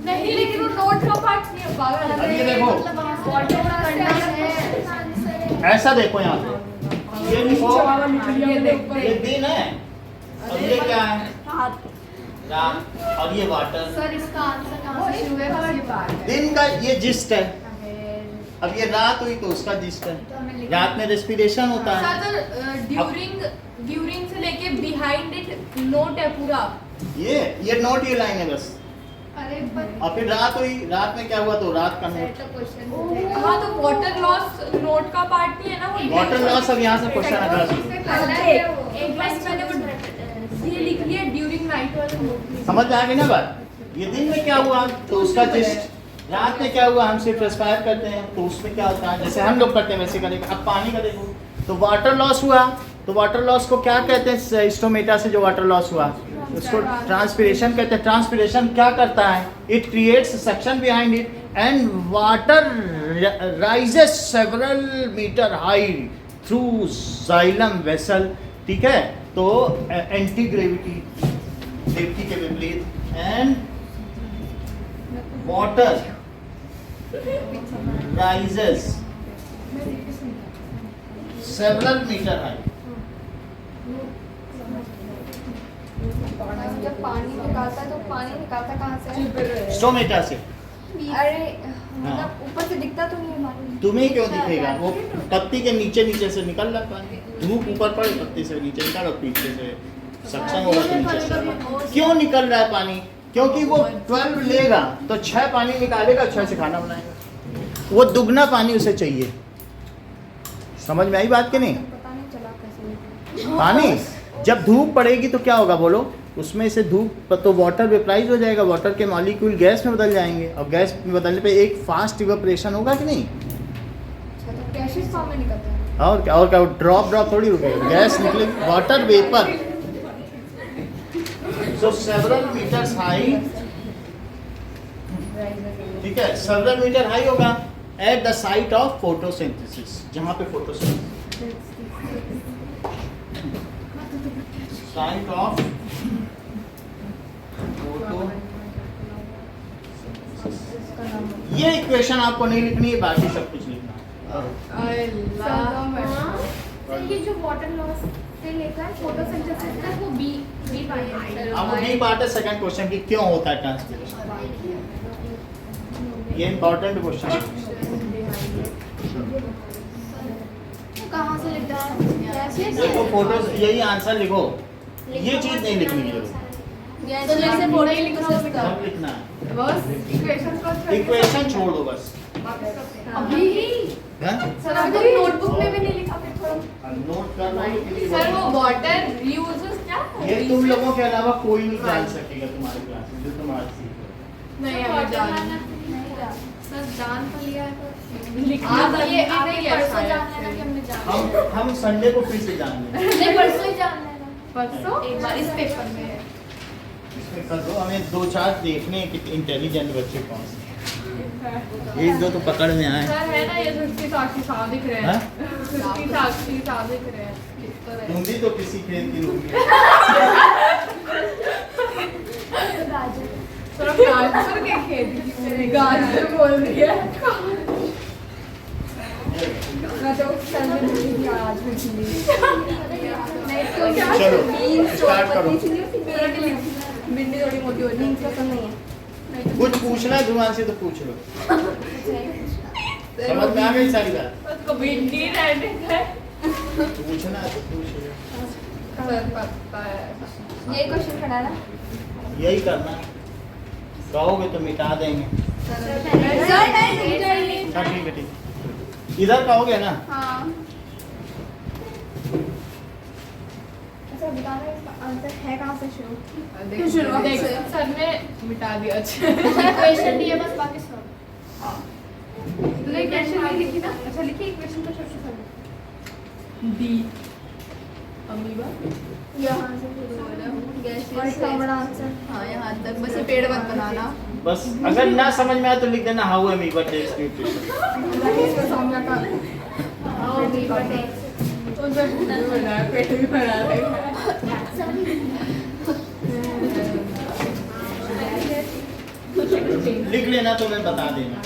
नहीं, लेकिन वो नोट का पार्ट नहीं है पागल। अब ये देखो, वाटर लॉस है, ऐसा देखो यहाँ पे, ये लिखो, ये देखो ये दिन है और ये क्या है? रात, और ये वाटर। सर इसका आंसर कहाँ से शुरू है? बस ये बात है। दिन का ये जिस्ट है, अब ये रात हुई तो उसका जिस्ट है। रात में रेस्पिरेशन होता है। सर ड्यूरिंग से लेके बिहाइंड इट नोट है पूरा। ये नोट, ये लाइन है बस। अरे पर और फिर रात हुई, रात में क्या हुआ तो रात का नोट। हाँ तो वाटर लॉस नोट का पार्ट नहीं है ना वो। वाटर लॉस, अब यहाँ से क्वेश्चन अगला शुरू। एक लाइन मैंने वो ये लिख लिया ड्यूरिंग नाइट वाला नोट। समझ में आ गई ना बात? ये दिन में क्या हुआ तो उसका जिस्ट, रात में क्या हुआ हम सिर्फ रेस्पायर करते हैं तो उसमें क्या होता है, जैसे हम लोग करते हैं वैसे करेंगे। अब पानी का देखो, तो वाटर लॉस हुआ, तो वाटर लॉस को क्या कहते हैं? स्टोमेटा से जो वाटर लॉस हुआ उसको ट्रांसपिरेशन कहते हैं। ट्रांसपिरेशन क्या करता है? It creates suction behind it and water rises several metre high through xylem vessel. ठीक है, तो एंटी ग्रेविटी के विपरीत, and water rises several metre high. जब पानी निकालता है तो पानी निकालता कहाँ से? स्टोमेटा से। अरे मतलब ऊपर से दिखता तो नहीं है पानी। तुम्हें क्यों दिखेगा? वो पत्ती के नीचे से निकल रहा पानी, धूप ऊपर पड़े पत्ती से नीचे निकल और पीछे से सक्शन होगा तो नीचे से। क्यों निकल रहा है पानी? क्योंकि वो 12 लेगा तो 6 पानी निकालेगा, 6 से खाना बनाएगा। वो दुगना पानी उसे चाहिए। समझ में आई बात कि नहीं? पता नहीं चला कैसे। पानी जब धूप पड़ेगी तो क्या होगा बोलो? उसमें से धूप तो वाटर वेपराइज हो जाएगा, वाटर के मॉलिक्यूल गैस में बदल जाएंगे और गैस में बदलने पे एक फास्ट इवेपोरेशन होगा कि नहीं? अच्छा तो गैसेस फॉर्म में निकलता है। और क्या ड्रॉप थोड़ी रुकेगा, गैस निकलेगी, water vapour. So several meters high, ठीक है, several meter high होगा at the site of photosynthesis, जहाँ पे photosynthesis, site of photo, ये इक्वेशन आपको नहीं लिखनी है, बाकी सब कुछ लिखना है। ये जो वाटर लॉस से लेकर फोटोसिंथेसिस तक वो बी पार्ट है। अब बी पार्ट है सेकंड क्वेश्चन की, क्यों होता है ट्रांसपिरेशन, ये इंपॉर्टेंट क्वेश्चन है। कहाँ से लिखता है? देखो फोटो, यही आंसर लिखो, ये चीज नहीं लिखनी है, तो जैसे फोटो ही लिखो सब लिखना है, बस इक्वेशन को इक्वेशन छोड़ दो बस। अभी ही हैं? सर अभी तो नोटबुक में भी नहीं लिखा, फिर थोड़ा नोट कर लो। सर वो वाटर रीयूजेस क्या ये तुम लोगों के अलावा कोई नहीं जान सकेगा तुम्हारी क्लास में, जो तुम आज सीख रहे नहीं हमें जान सर जान तो लिया है पर लिखना आप ये आप ये परसों जान लेना कि हमने जान हो। हम संडे को फिर से जान लेंगे, नहीं परसों ही जान लेना परसों एक बार इस पेपर में इसमें कर दो, हमें 2-4 देखने हैं कि इंटेलिजेंट बच्चे कौन से, एक दो तो पकड़ में आए। सर है ना ये सुस्ती साक्षी साहब दिख रहे हाँ? हैं, सुस्ती साक्षी साहब दिख रहे हैं, लिख तो रहे तुम भी तो किसी खेत की होंगी। सर गाजर के खेत की गाजर बोल रही है मैं तो सर में नहीं थी आज में नहीं तो क्या चलो स्टार्ट करो। भिंडी थोड़ी मोटी हो रही है पसंद नहीं है कुछ पूछना है जुबान से तो पूछ लो, समझ में आ गई सारी बात, उसको भिंडी रहने है पूछना है तो पूछ लो, सर पता है ये क्वेश्चन खड़ा ना यही करना है। कहोगे तो मिटा देंगे। सर नहीं हाँ ठीक है, ठीक है। इधर कहोगे ना, हाँ अच्छा बताना इसका आंसर है कहाँ से शुरू देख सर ने मिटा दिया अच्छा क्वेश्चन दिए बस बाकी सब तूने इक्वेशन नहीं लिखी ना? अच्छा लिखी इक्वेशन तो छोटे छोटे डी अमीबा यहाँ से शुरू हो जाए और इसका बड़ा आंसर हाँ यहाँ तक बस ये पेड़ मत बनाना बस अगर ना समझ में आए तो लिख देना how amoeba takes nutrition. Saumya का उधर भी बना है पेड़ भी बना है लिख लेना तो मैं बता देना।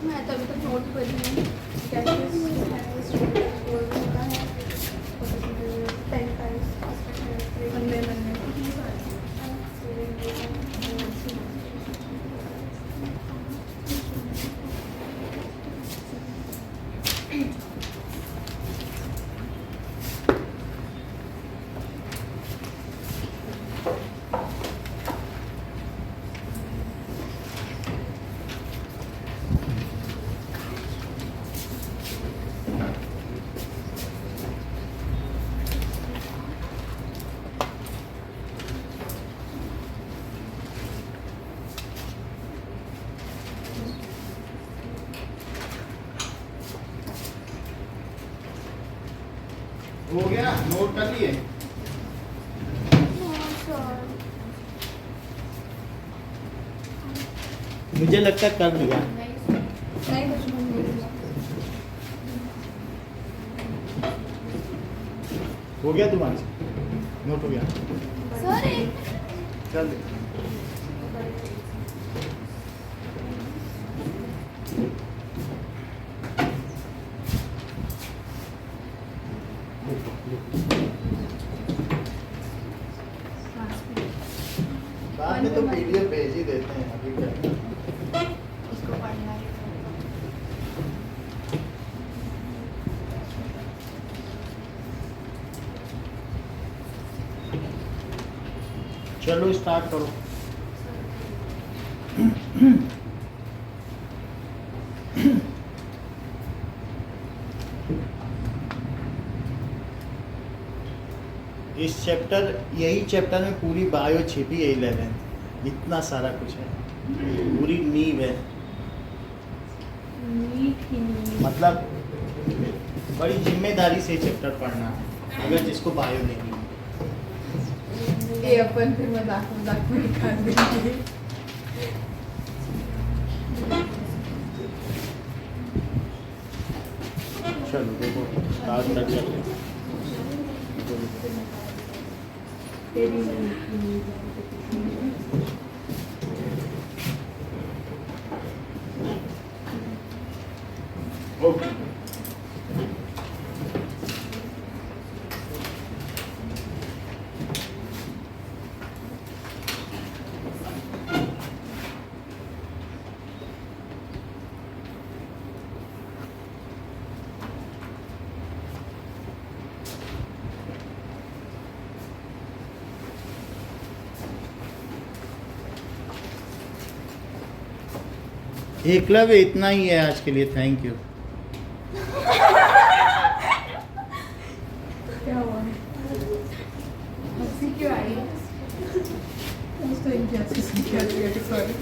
मैं तो अभी तक नोट कर रही हूँ हो गया, नोट कर लिए। मुझे लगता है कर लिया। नहीं कुछ नहीं हो गया तुम्हारे से? नोट हो गया, सर एक चल बाद में तो पीडीएफ भेज ही देते हैं, अभी क्या। उसको पढ़ना है चलो स्टार्ट करो। इस चैप्टर, यही चैप्टर में पूरी बायो छिपी है 11th, इतना सारा कुछ है, पूरी नींव है। मतलब बड़ी जिम्मेदारी से चैप्टर पढ़ना है अगर जिसको बायो लेनी है। ये अपन फिर मजाक मजाक में कर देंगे। चलो देखो स्टार्ट कर चलो। ओके एकलव्य इतना ही है आज के लिए, थैंक यू। क्या हुआ? हंसी क्यों आई? सॉरी।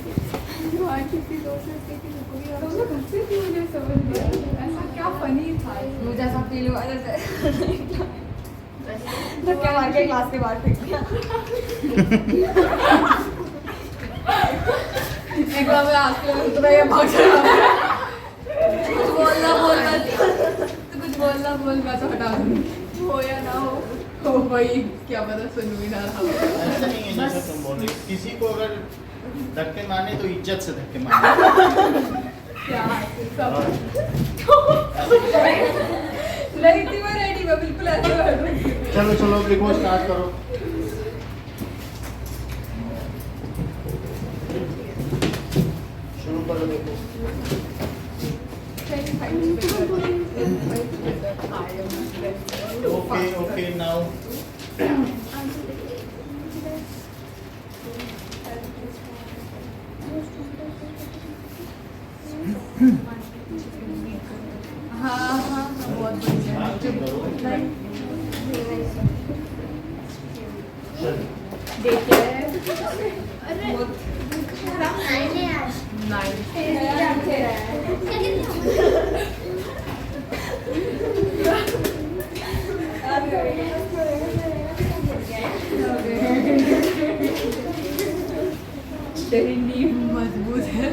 तुम लोग हंसे क्यों? मुझे समझ नहीं आया। ऐसा क्या फनी था? मुझे ऐसा फील हुआ जैसे धक्के मार के क्लास के बाहर फेंक दिया। एक बार मैं आके उतना ये भाग चला। कुछ बोलना तो कुछ बोलना बोल, मैं तो हटा दूंगी। हो या ना हो। हो भाई, क्या पता सुन भी ना रहा हो। ऐसा नहीं है जैसा तुम बोल रहे हो। किसी को अगर धक्के मारने तो इज्जत से धक्के मारने। क्या सब नहीं थी मैं रेडी, मैं बिल्कुल ऐसे कर रही थी। चलो चलो लिखो, स्टार्ट करो। शुरू करो, देखो। ओके ओके नाउ हाँ हाँ बहुत बढ़िया। देखिए तेरी नींव मजबूत है।